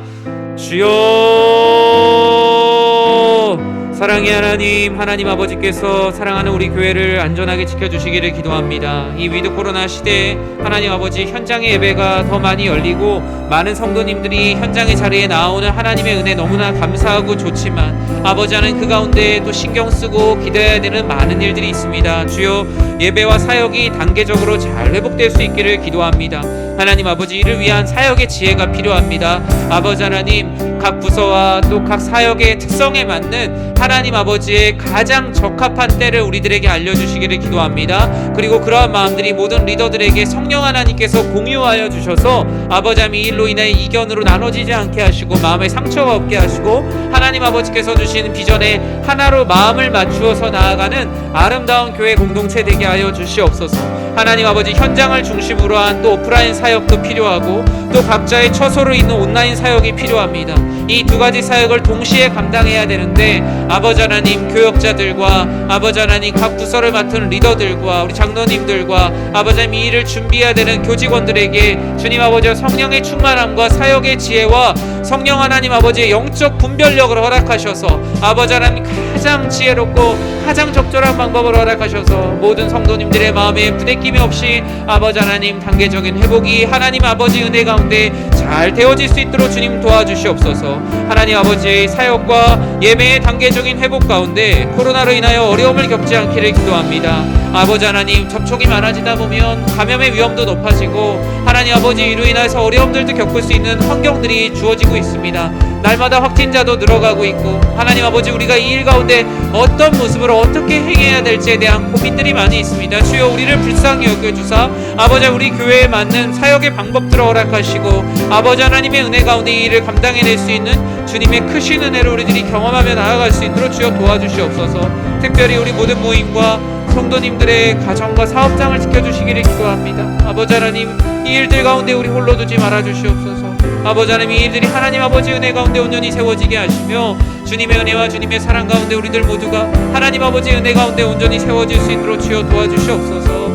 주여, 사랑의 하나님, 하나님 아버지께서 사랑하는 우리 교회를 안전하게 지켜주시기를 기도합니다. 이 위드 코로나 시대에 하나님 아버지 현장의 예배가 더 많이 열리고 많은 성도님들이 현장의 자리에 나오는 하나님의 은혜 너무나 감사하고 좋지만 아버지 하나님 그 가운데 또 신경 쓰고 기도해야 되는 많은 일들이 있습니다. 주여, 예배와 사역이 단계적으로 잘 회복될 수 있기를 기도합니다. 하나님 아버지, 이를 위한 사역의 지혜가 필요합니다. 아버지 하나님, 각 부서와 또 각 사역의 특성에 맞는 하나님 아버지의 가장 적합한 때를 우리들에게 알려주시기를 기도합니다. 그리고 그러한 마음들이 모든 리더들에게 성령 하나님께서 공유하여 주셔서 아버지 하나님, 이 일로 인해 이견으로 나눠지지 않게 하시고 마음에 상처가 없게 하시고 하나님 아버지께서 주신 비전에 하나로 마음을 맞추어서 나아가는 아름다운 교회 공동체 되게 하여 주시옵소서. 하나님 아버지, 현장을 중심으로 한 또 오프라인 사역도 필요하고 또 각자의 처소로 있는 온라인 사역이 필요합니다. 이 두 가지 사역을 동시에 감당해야 되는데 아버지 하나님, 교역자들과 아버지 하나님 각 부서를 맡은 리더들과 우리 장로님들과 아버지 하나님 이 일을 준비해야 되는 교직원들에게 주님 아버지와 성령의 충만함과 사역의 지혜와 성령 하나님 아버지의 영적 분별력을 허락하셔서 아버지 하나님 가장 지혜롭고 가장 적절한 방법을 허락하셔서 모든 성도님들의 마음에 부대낌이 없이 아버지 하나님 단계적인 회복이 하나님 아버지 은혜 가운데 잘 되어질 수 있도록 주님 도와주시옵소서. 하나님 아버지의 사역과 예배의 단계적인 회복 가운데 코로나로 인하여 어려움을 겪지 않기를 기도합니다. 아버지 하나님, 접촉이 많아지다 보면 감염의 위험도 높아지고 하나님 아버지 이로 인해서 어려움들도 겪을 수 있는 환경들이 주어지고 있습니다. 날마다 확진자도 늘어가고 있고, 하나님 아버지, 우리가 이 일 가운데 어떤 모습으로 어떻게 행해야 될지에 대한 고민들이 많이 있습니다. 주여, 우리를 불쌍히 여겨주사 아버지, 우리 교회에 맞는 사역의 방법들을 허락하시고, 아버지 하나님의 은혜 가운데 이 일을 감당해낼 수 있는 주님의 크신 은혜를 우리들이 경험하며 나아갈 수 있도록 주여 도와주시옵소서. 특별히 우리 모든 모임과 성도님들의 가정과 사업장을 지켜주시기를 기도합니다. 아버지 하나님, 이 일들 가운데 우리 홀로 두지 말아주시옵소서. 아버지 하나님, 이 일들이 하나님 아버지 은혜 가운데 온전히 세워지게 하시며, 주님의 은혜와 주님의 사랑 가운데 우리들 모두가 하나님 아버지 은혜 가운데 온전히 세워질 수 있도록 주여 도와주시옵소서.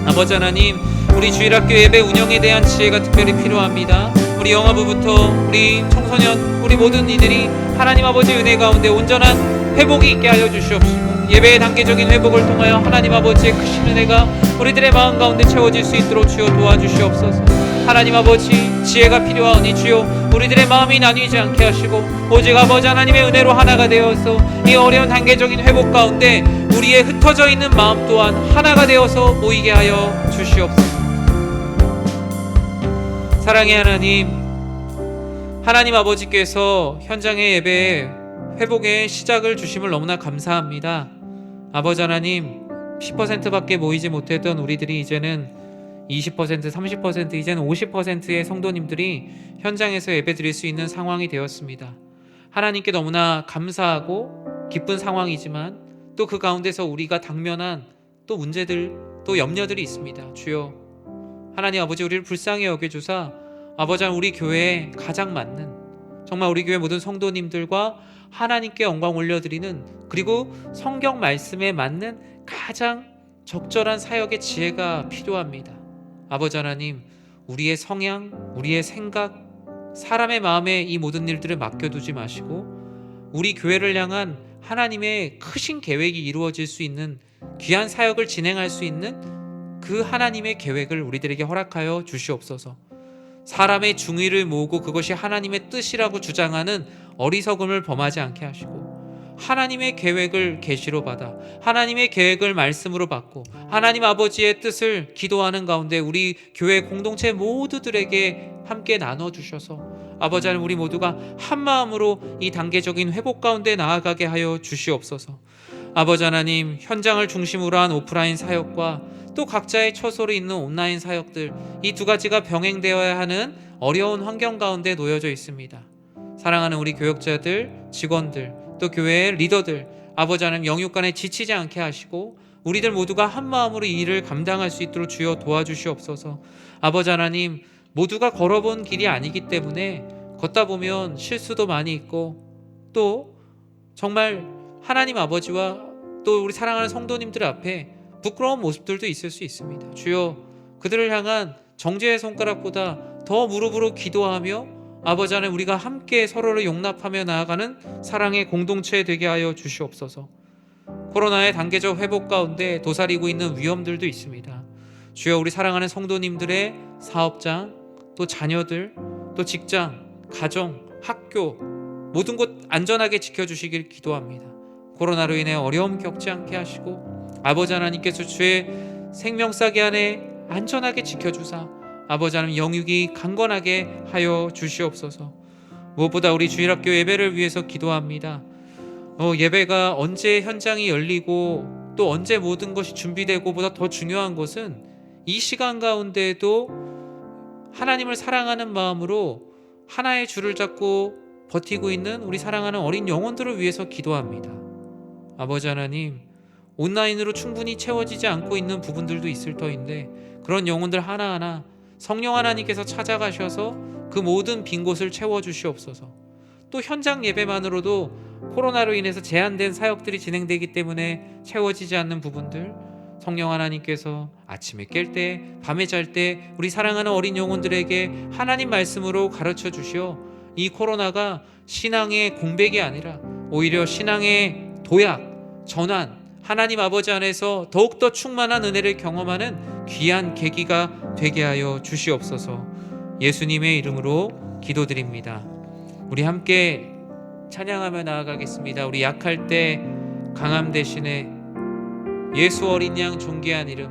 아버지 하나님, 우리 주일학교 예배 운영에 대한 지혜가 특별히 필요합니다. 우리 영화부부터 우리 청소년, 우리 모든 이들이 하나님 아버지 은혜 가운데 온전한 회복이 있게 하여 주시옵시고, 예배의 단계적인 회복을 통하여 하나님 아버지의 크신 은혜가 우리들의 마음 가운데 채워질 수 있도록 주여 도와주시옵소서. 하나님 아버지, 지혜가 필요하오니 주여 우리들의 마음이 나뉘지 않게 하시고, 오직 아버지 하나님의 은혜로 하나가 되어서 이 어려운 단계적인 회복 가운데 우리의 흩어져 있는 마음 또한 하나가 되어서 모이게 하여 주시옵소서. 사랑의 하나님, 하나님 아버지께서 현장의 예배에 회복의 시작을 주심을 너무나 감사합니다. 아버지 하나님, 10%밖에 모이지 못했던 우리들이 이제는 20%, 30%, 이제는 50%의 성도님들이 현장에서 예배드릴 수 있는 상황이 되었습니다. 하나님께 너무나 감사하고 기쁜 상황이지만 또 그 가운데서 우리가 당면한 또 문제들, 또 염려들이 있습니다. 주여, 하나님 아버지, 우리를 불쌍히 여겨주사 아버지 하나님, 우리 교회에 가장 맞는, 정말 우리 교회 모든 성도님들과 하나님께 영광 올려드리는, 그리고 성경 말씀에 맞는 가장 적절한 사역의 지혜가 필요합니다. 아버지 하나님, 우리의 성향, 우리의 생각, 사람의 마음에 이 모든 일들을 맡겨두지 마시고 우리 교회를 향한 하나님의 크신 계획이 이루어질 수 있는, 귀한 사역을 진행할 수 있는 그 하나님의 계획을 우리들에게 허락하여 주시옵소서. 사람의 중의를 모으고 그것이 하나님의 뜻이라고 주장하는 어리석음을 범하지 않게 하시고, 하나님의 계획을 계시로 받아 하나님의 계획을 말씀으로 받고 하나님 아버지의 뜻을 기도하는 가운데 우리 교회 공동체 모두들에게 함께 나눠주셔서 아버지 하나님, 우리 모두가 한 마음으로 이 단계적인 회복 가운데 나아가게 하여 주시옵소서. 아버지 하나님, 현장을 중심으로 한 오프라인 사역과 또 각자의 처소로 있는 온라인 사역들, 이 두 가지가 병행되어야 하는 어려운 환경 가운데 놓여져 있습니다. 사랑하는 우리 교역자들, 직원들, 또 교회의 리더들, 아버지 하나님, 영육간에 지치지 않게 하시고 우리들 모두가 한 마음으로 이 일을 감당할 수 있도록 주여 도와주시옵소서. 아버지 하나님, 모두가 걸어본 길이 아니기 때문에 걷다 보면 실수도 많이 있고, 또 정말 하나님 아버지와 또 우리 사랑하는 성도님들 앞에 부끄러운 모습들도 있을 수 있습니다. 주여, 그들을 향한 정죄의 손가락보다 더 무릎으로 기도하며 아버지 하나님, 우리가 함께 서로를 용납하며 나아가는 사랑의 공동체 되게 하여 주시옵소서. 코로나의 단계적 회복 가운데 도사리고 있는 위험들도 있습니다. 주여, 우리 사랑하는 성도님들의 사업장, 또 자녀들, 또 직장, 가정, 학교 모든 곳 안전하게 지켜주시길 기도합니다. 코로나로 인해 어려움 겪지 않게 하시고 아버지 하나님께서 주의 생명싸개 안에 안전하게 지켜주사 아버지 하나님, 영육이 강건하게 하여 주시옵소서. 무엇보다 우리 주일학교 예배를 위해서 기도합니다. 예배가 언제 현장이 열리고 또 언제 모든 것이 준비되고 보다 더 중요한 것은 이 시간 가운데에도 하나님을 사랑하는 마음으로 하나의 줄을 잡고 버티고 있는 우리 사랑하는 어린 영혼들을 위해서 기도합니다. 아버지 하나님, 온라인으로 충분히 채워지지 않고 있는 부분들도 있을 터인데 그런 영혼들 하나하나 성령 하나님께서 찾아가셔서 그 모든 빈 곳을 채워주시옵소서. 또 현장 예배만으로도 코로나로 인해서 제한된 사역들이 진행되기 때문에 채워지지 않는 부분들, 성령 하나님께서 아침에 깰 때, 밤에 잘 때 우리 사랑하는 어린 영혼들에게 하나님 말씀으로 가르쳐 주시어 이 코로나가 신앙의 공백이 아니라 오히려 신앙의 도약, 전환, 하나님 아버지 안에서 더욱더 충만한 은혜를 경험하는 귀한 계기가 되게 하여 주시옵소서. 예수님의 이름으로 기도드립니다. 우리 함께 찬양하며 나아가겠습니다. 우리 약할 때 강함 대신에 예수 어린 양 존귀한 이름,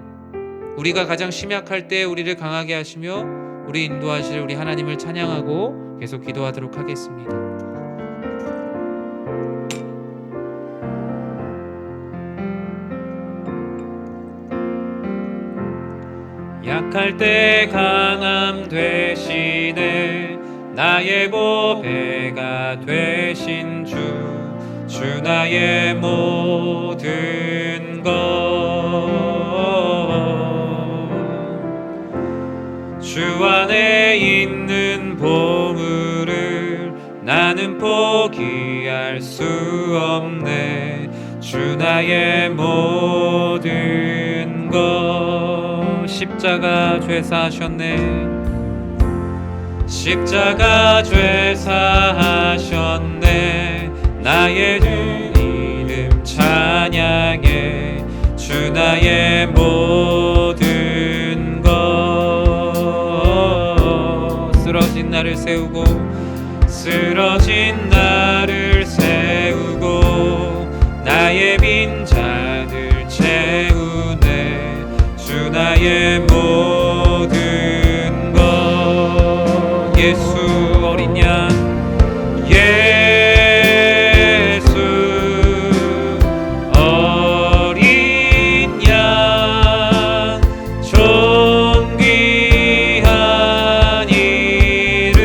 우리가 가장 심약할 때 우리를 강하게 하시며 우리 인도하실 우리 하나님을 찬양하고 계속 기도하도록 하겠습니다. 약할 때 강함 되시네 나의 보배가 되신 주 나의 모든 것 주 안에 있는 보물을 나는 포기할 수 없네 주 나의 모든 것 십자가 죄사하셨네 십자가 죄사하셨네 나의 이름 찬양해 주 나의 모든 것 쓰러진 나를 세우고 쓰러진 나를 세우고 나의 빈자들 채우네 주 나의 모든 것 예수 어린 양 예수 어린 양 존귀한 이름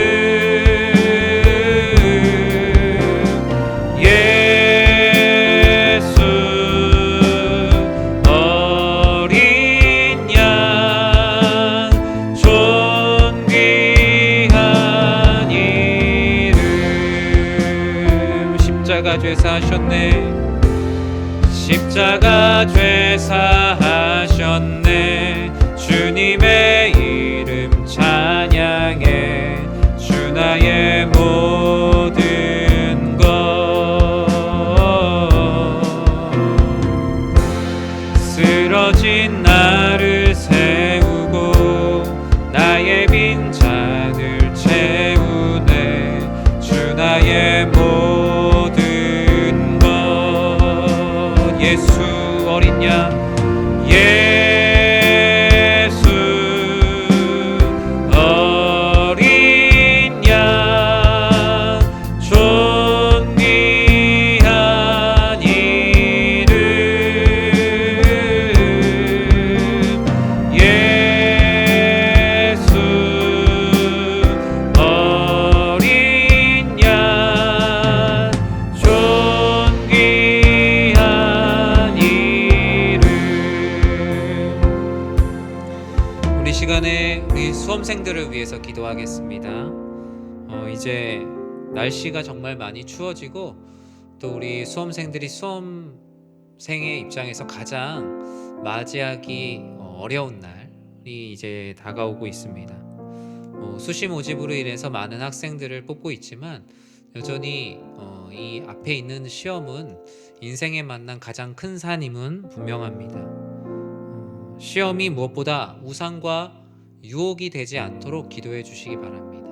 예수 어린 양 존귀한 이름 십자가 죄사하셨네 십자가 죄사하셨네 주님의 이름 찬양해 주 나의 모든 것 쓰러진 나를 세우고 나의 빈자들 채우네 주 나의 모든 것 예수 어린 양 예수 어린 양 존귀한 이름 예수 어린 양 존귀한 이름 우리 시간에 우리 수험생들을 위해서 기도하겠습니다. 이제 날씨가 정말 많이 추워지고 또 우리 수험생들이 수험생의 입장에서 가장 맞이하기 어려운 날이 이제 다가오고 있습니다. 수시 모집으로 인해서 많은 학생들을 뽑고 있지만 여전히 이 앞에 있는 시험은 인생에 만난 가장 큰 산임은 분명합니다. 시험이 무엇보다 우상과 유혹이 되지 않도록 기도해 주시기 바랍니다.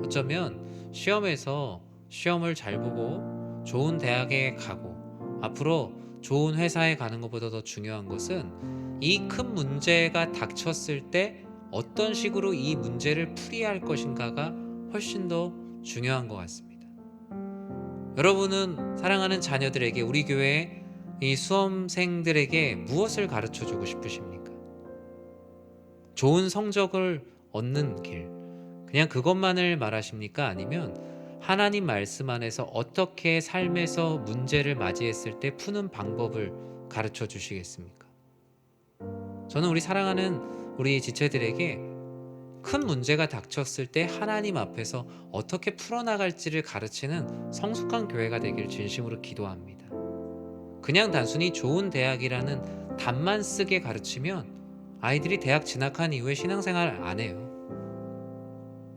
어쩌면 시험에서 시험을 잘 보고 좋은 대학에 가고 앞으로 좋은 회사에 가는 것보다 더 중요한 것은 이 큰 문제가 닥쳤을 때 어떤 식으로 이 문제를 풀이할 것인가가 훨씬 더 중요한 것 같습니다. 여러분은 사랑하는 자녀들에게 우리 교회 이 수험생들에게 무엇을 가르쳐 주고 싶으십니까? 좋은 성적을 얻는 길 그냥 그것만을 말하십니까? 아니면 하나님 말씀 안에서 어떻게 삶에서 문제를 맞이했을 때 푸는 방법을 가르쳐 주시겠습니까? 저는 우리 사랑하는 우리 지체들에게 큰 문제가 닥쳤을 때 하나님 앞에서 어떻게 풀어나갈지를 가르치는 성숙한 교회가 되길 진심으로 기도합니다. 그냥 단순히 좋은 대학이라는 답만 쓰게 가르치면 아이들이 대학 진학한 이후에 신앙생활 안 해요.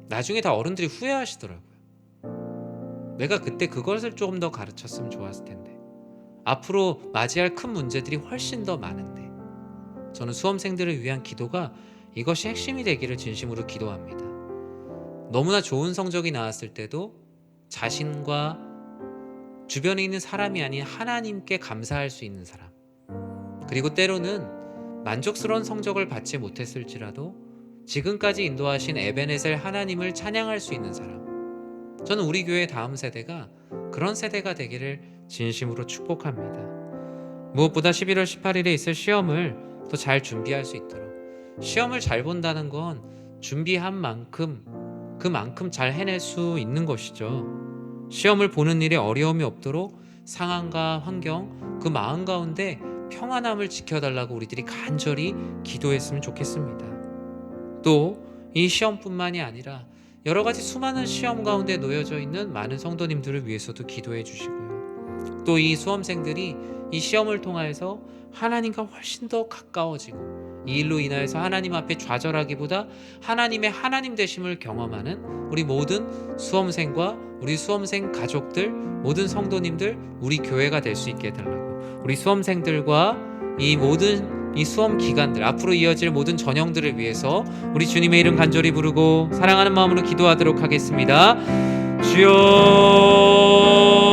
나중에 다 어른들이 후회하시더라고요. 내가 그때 그것을 조금 더 가르쳤으면 좋았을 텐데. 앞으로 맞이할 큰 문제들이 훨씬 더 많은데. 저는 수험생들을 위한 기도가 이것이 핵심이 되기를 진심으로 기도합니다. 너무나 좋은 성적이 나왔을 때도 자신과 주변에 있는 사람이 아닌 하나님께 감사할 수 있는 사람, 그리고 때로는 만족스러운 성적을 받지 못했을지라도 지금까지 인도하신 에베네셀 하나님을 찬양할 수 있는 사람, 저는 우리 교회 다음 세대가 그런 세대가 되기를 진심으로 축복합니다. 무엇보다 11월 18일에 있을 시험을 더 잘 준비할 수 있도록, 시험을 잘 본다는 건 준비한 만큼 그만큼 잘 해낼 수 있는 것이죠. 시험을 보는 일에 어려움이 없도록 상황과 환경, 그 마음 가운데 평안함을 지켜달라고 우리들이 간절히 기도했으면 좋겠습니다. 또 이 시험뿐만이 아니라 여러 가지 수많은 시험 가운데 놓여져 있는 많은 성도님들을 위해서도 기도해 주시고요. 또 이 수험생들이 이 시험을 통하여서 하나님과 훨씬 더 가까워지고 이 일로 인하여서 하나님 앞에 좌절하기보다 하나님의 하나님 되심을 경험하는 우리 모든 수험생과 우리 수험생 가족들, 모든 성도님들, 우리 교회가 될 수 있게 해달라고, 우리 수험생들과 이 모든 이 수험 기간들, 앞으로 이어질 모든 전형들을 위해서 우리 주님의 이름 간절히 부르고 사랑하는 마음으로 기도하도록 하겠습니다.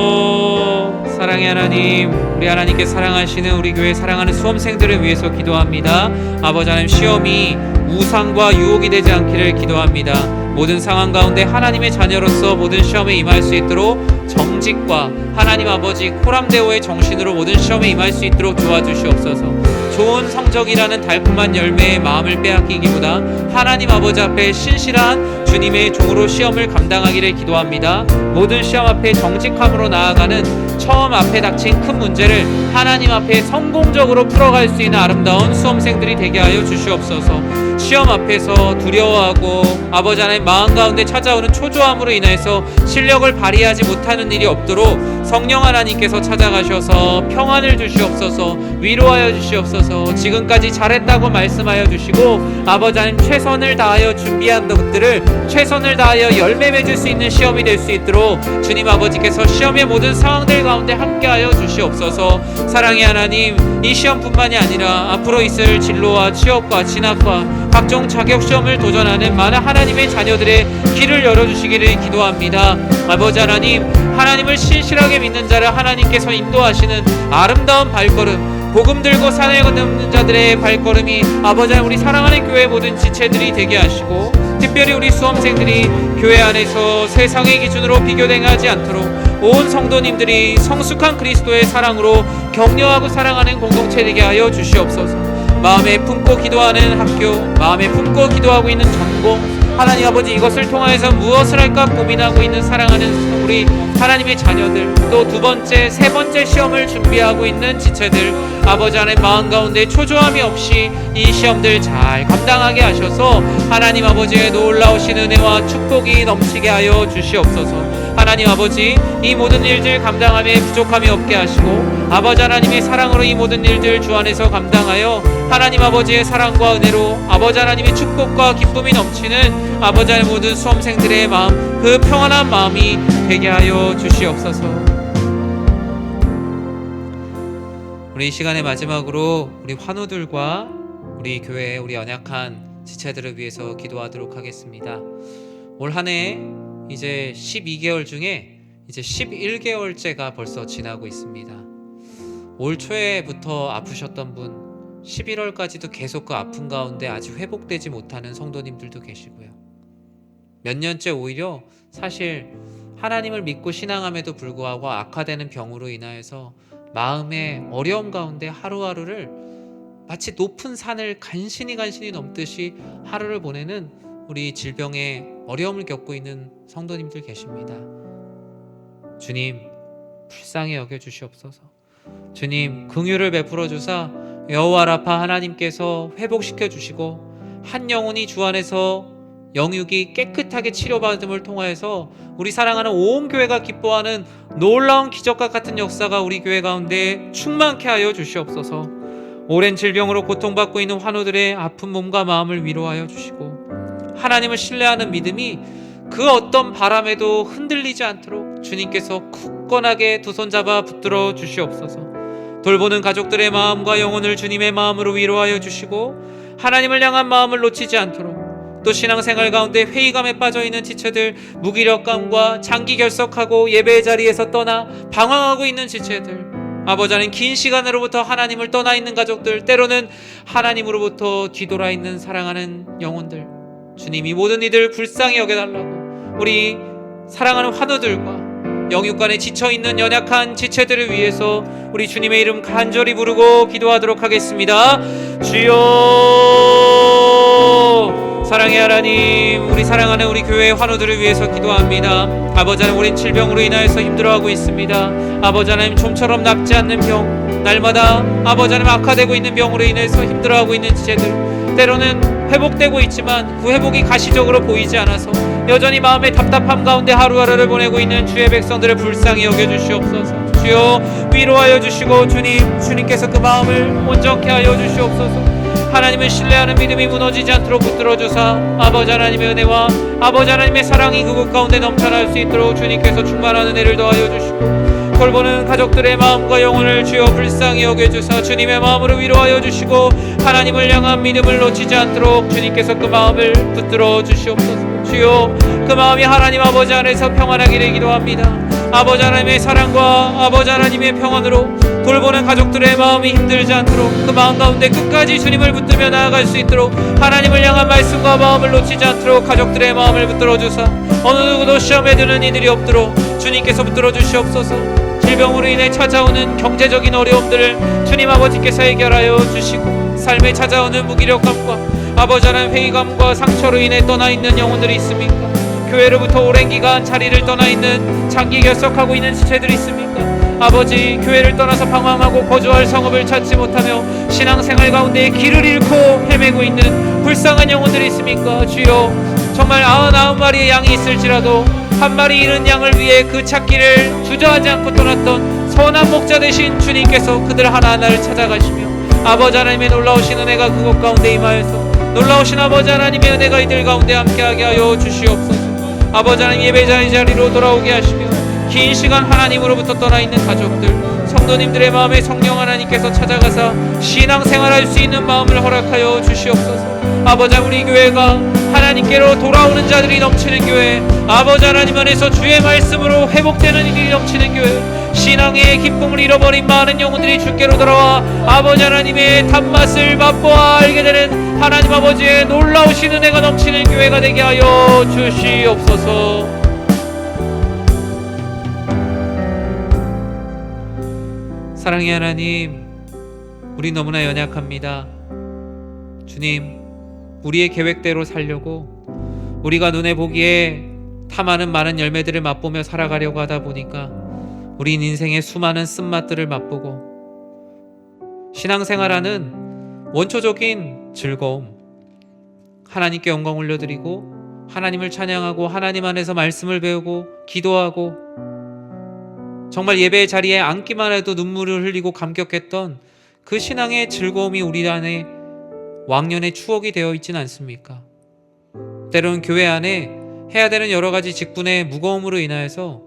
주여, 사랑의 하나님, 우리 하나님께 사랑하시는 우리 교회 사랑하는 수험생들을 위해서 기도합니다. 아버지 하나님, 시험이 우상과 유혹이 되지 않기를 기도합니다. 모든 상황 가운데 하나님의 자녀로서 모든 시험에 임할 수 있도록 정직과 하나님 아버지 코람데오의 정신으로 모든 시험에 임할 수 있도록 도와주시옵소서. 좋은 성적이라는 달콤한 열매의 마음을 빼앗기기보다 하나님 아버지 앞에 신실한 주님의 종으로 시험을 감당하기를 기도합니다. 모든 시험 앞에 정직함으로 나아가는 처음 앞에 닥친 큰 문제를 하나님 앞에 성공적으로 풀어갈 수 있는 아름다운 수험생들이 되게 하여 주시옵소서. 시험 앞에서 두려워하고 아버지 하나님 마음 가운데 찾아오는 초조함으로 인해서 실력을 발휘하지 못하는 일이 없도록 성령 하나님께서 찾아가셔서 평안을 주시옵소서, 위로하여 주시옵소서. 지금까지 잘했다고 말씀하여 주시고 아버지 하나님 최선을 다하여 준비한 것들을 최선을 다하여 열매 맺을 수 있는 시험이 될 수 있도록 주님 아버지께서 시험의 모든 상황들 가운데 함께하여 주시옵소서. 사랑의 하나님, 이 시험뿐만이 아니라 앞으로 있을 진로와 취업과 진학과 각종 자격시험을 도전하는 많은 하나님의 자녀들의 길을 열어주시기를 기도합니다. 아버지 하나님, 하나님을 신실하게 믿는 자를 하나님께서 인도하시는 아름다운 발걸음, 복음 들고 산을 걷는 자들의 발걸음이 아버지 하나님, 우리 사랑하는 교회 모든 지체들이 되게 하시고 특별히 우리 수험생들이 교회 안에서 세상의 기준으로 비교당하지 않도록 온 성도님들이 성숙한 그리스도의 사랑으로 격려하고 사랑하는 공동체 되게 하여 주시옵소서. 마음에 품고 기도하는 학교, 마음에 품고 기도하고 있는 전공, 하나님 아버지 이것을 통하여서 무엇을 할까 고민하고 있는 사랑하는 우리 하나님의 자녀들, 또 두 번째, 세 번째 시험을 준비하고 있는 지체들, 아버지 하나님 마음 가운데 초조함이 없이 이 시험들 잘 감당하게 하셔서 하나님 아버지의 놀라우신 은혜와 축복이 넘치게 하여 주시옵소서. 하나님 아버지, 이 모든 일들 감당함에 부족함이 없게 하시고 아버지 하나님의 사랑으로 이 모든 일들 주 안에서 감당하여 하나님 아버지의 사랑과 은혜로 아버지 하나님의 축복과 기쁨이 넘치는 아버지 하나님 모든 수험생들의 마음, 그 평안한 마음이 되게 하여 주시옵소서. 우리 이 시간의 마지막으로 우리 환우들과 우리 교회 우리 연약한 지체들을 위해서 기도하도록 하겠습니다. 올 한 해 이제 12개월 중에 이제 11개월째가 벌써 지나고 있습니다. 올 초에부터 아프셨던 분, 11월까지도 계속 그 아픔 가운데 아직 회복되지 못하는 성도님들도 계시고요. 몇 년째 오히려 사실 하나님을 믿고 신앙함에도 불구하고 악화되는 병으로 인하여서 마음의 어려움 가운데 하루하루를 마치 높은 산을 간신히 넘듯이 하루를 보내는 우리 질병에 어려움을 겪고 있는 성도님들 계십니다. 주님, 불쌍히 여겨주시옵소서. 주님, 긍휼을 베풀어 주사 여호와 라파 하나님께서 회복시켜 주시고 한 영혼이 주 안에서 영육이 깨끗하게 치료받음을 통하여서 우리 사랑하는 온 교회가 기뻐하는 놀라운 기적과 같은 역사가 우리 교회 가운데 충만케 하여 주시옵소서. 오랜 질병으로 고통받고 있는 환우들의 아픈 몸과 마음을 위로하여 주시고 하나님을 신뢰하는 믿음이 그 어떤 바람에도 흔들리지 않도록 주님께서 굳건하게 두 손 잡아 붙들어 주시옵소서. 돌보는 가족들의 마음과 영혼을 주님의 마음으로 위로하여 주시고 하나님을 향한 마음을 놓치지 않도록, 또 신앙생활 가운데 회의감에 빠져있는 지체들, 무기력감과 장기 결석하고 예배의 자리에서 떠나 방황하고 있는 지체들, 아버지 하나님 긴 시간으로부터 하나님을 떠나 있는 가족들, 때로는 하나님으로부터 뒤돌아 있는 사랑하는 영혼들, 주님이 모든 이들 불쌍히 여겨달라고 우리 사랑하는 환우들과 영육간에 지쳐있는 연약한 지체들을 위해서 우리 주님의 이름 간절히 부르고 기도하도록 하겠습니다. 주여, 사랑의 하나님, 우리 사랑하는 우리 교회의 환우들을 위해서 기도합니다. 아버지 하나님, 우린 질병으로 인하여서 힘들어하고 있습니다. 아버지 하나님, 좀처럼 낫지 않는 병, 날마다 아버지 하나님 악화되고 있는 병으로 인해서 힘들어하고 있는 지체들, 때로는 회복되고 있지만 그 회복이 가시적으로 보이지 않아서 여전히 마음의 답답함 가운데 하루하루를 보내고 있는 주의 백성들을 불쌍히 여겨주시옵소서. 주여, 위로하여 주시고 주님께서 그 마음을 온전케 하여 주시옵소서. 하나님을 신뢰하는 믿음이 무너지지 않도록 붙들어 주사 아버지 하나님의 은혜와 아버지 하나님의 사랑이 그곳 가운데 넘쳐날 수 있도록 주님께서 충만한 은혜를 더하여 주시고, 돌보는 가족들의 마음과 영혼을 주여 불쌍히 여겨주사 주님의 마음으로 위로하여 주시고, 하나님을 향한 믿음을 놓치지 않도록 주님께서 그 마음을 붙들어 주시옵소서. 주여, 그 마음이 하나님 아버지 안에서 평안하기를 기도합니다. 아버지 하나님의 사랑과 아버지 하나님의 평안으로 돌보는 가족들의 마음이 힘들지 않도록 그 마음 가운데 끝까지 주님을 붙들며 나아갈 수 있도록 하나님을 향한 말씀과 마음을 놓치지 않도록 가족들의 마음을 붙들어 주사 어느 누구도 시험에 드는 이들이 없도록 주님께서 붙들어 주시옵소서. 질병으로 인해 찾아오는 경제적인 어려움들을 주님 아버지께서 해결하여 주시고, 삶에 찾아오는 무기력감과 아버지 하나님 회의감과 상처로 인해 떠나 있는 영혼들이 있습니까? 교회로부터 오랜 기간 자리를 떠나 있는 장기 결석하고 있는 지체들이 있습니까? 아버지, 교회를 떠나서 방황하고 거주할 성읍을 찾지 못하며 신앙생활 가운데 길을 잃고 헤매고 있는 불쌍한 영혼들이 있습니까? 주여, 정말 99마리의 양이 있을지라도 한 마리 잃은 양을 위해 그 찾기를 주저하지 않고 떠났던 선한 목자 되신 주님께서 그들 하나하나를 찾아가시며 아버지 하나님의 놀라우신 은혜가 그곳 가운데 임하여서 놀라우신 아버지 하나님의 은혜가 이들 가운데 함께하게 하여 주시옵소서. 아버지 하나님, 예배자의 자리로 돌아오게 하시며 긴 시간 하나님으로부터 떠나 있는 가족들, 성도님들의 마음에 성령 하나님께서 찾아가사 신앙생활할 수 있는 마음을 허락하여 주시옵소서. 아버지, 우리 교회가 하나님께로 돌아오는 자들이 넘치는 교회, 아버지 하나님 안에서 주의 말씀으로 회복되는 일이 넘치는 교회, 신앙의 기쁨을 잃어버린 많은 영혼들이 주께로 돌아와 아버지 하나님의 단맛을 맛보아 알게 되는 하나님 아버지의 놀라우신 은혜가 넘치는 교회가 되게 하여 주시옵소서. 사랑의 하나님, 우리 너무나 연약합니다. 주님, 우리의 계획대로 살려고 우리가 눈에 보기에 탐하는 많은 열매들을 맛보며 살아가려고 하다 보니까 우린 인생의 수많은 쓴맛들을 맛보고 신앙생활하는 원초적인 즐거움, 하나님께 영광 올려드리고 하나님을 찬양하고 하나님 안에서 말씀을 배우고 기도하고 정말 예배의 자리에 앉기만 해도 눈물을 흘리고 감격했던 그 신앙의 즐거움이 우리 안에 왕년의 추억이 되어 있지는 않습니까? 때로는 교회 안에 해야 되는 여러 가지 직분의 무거움으로 인하여서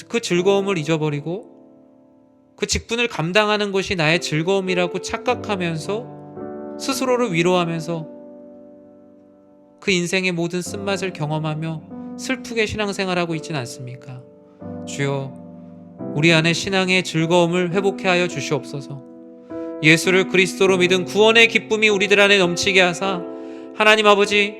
그 즐거움을 잊어버리고 그 직분을 감당하는 것이 나의 즐거움이라고 착각하면서 스스로를 위로하면서 그 인생의 모든 쓴맛을 경험하며 슬프게 신앙생활하고 있지는 않습니까? 주여, 우리 안에 신앙의 즐거움을 회복해 하여 주시옵소서. 예수를 그리스도로 믿은 구원의 기쁨이 우리들 안에 넘치게 하사 하나님 아버지,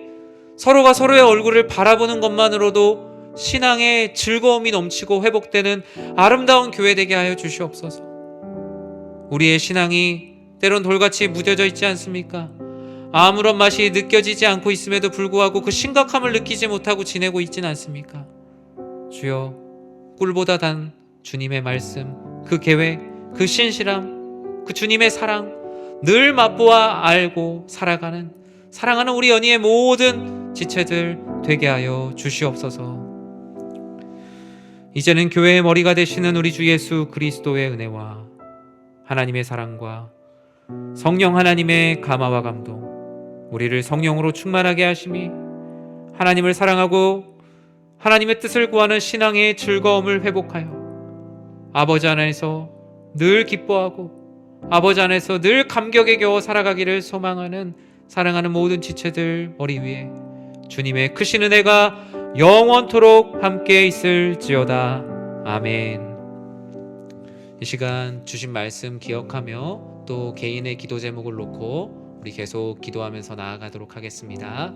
서로가 서로의 얼굴을 바라보는 것만으로도 신앙의 즐거움이 넘치고 회복되는 아름다운 교회 되게 하여 주시옵소서. 우리의 신앙이 때론 돌같이 무뎌져 있지 않습니까? 아무런 맛이 느껴지지 않고 있음에도 불구하고 그 심각함을 느끼지 못하고 지내고 있지는 않습니까? 주여, 꿀보다 단 주님의 말씀, 그 계획, 그 신실함, 그 주님의 사랑 늘 맛보아 알고 살아가는 사랑하는 우리 연희의 모든 지체들 되게 하여 주시옵소서. 이제는 교회의 머리가 되시는 우리 주 예수 그리스도의 은혜와 하나님의 사랑과 성령 하나님의 감화와 감동, 우리를 성령으로 충만하게 하심이 하나님을 사랑하고 하나님의 뜻을 구하는 신앙의 즐거움을 회복하여 아버지 안에서 늘 기뻐하고 아버지 안에서 늘 감격에 겨워 살아가기를 소망하는 사랑하는 모든 지체들 머리 위에 주님의 크신 은혜가 영원토록 함께 있을지어다. 아멘. 이 시간 주신 말씀 기억하며 또 개인의 기도 제목을 놓고 우리 계속 기도하면서 나아가도록 하겠습니다.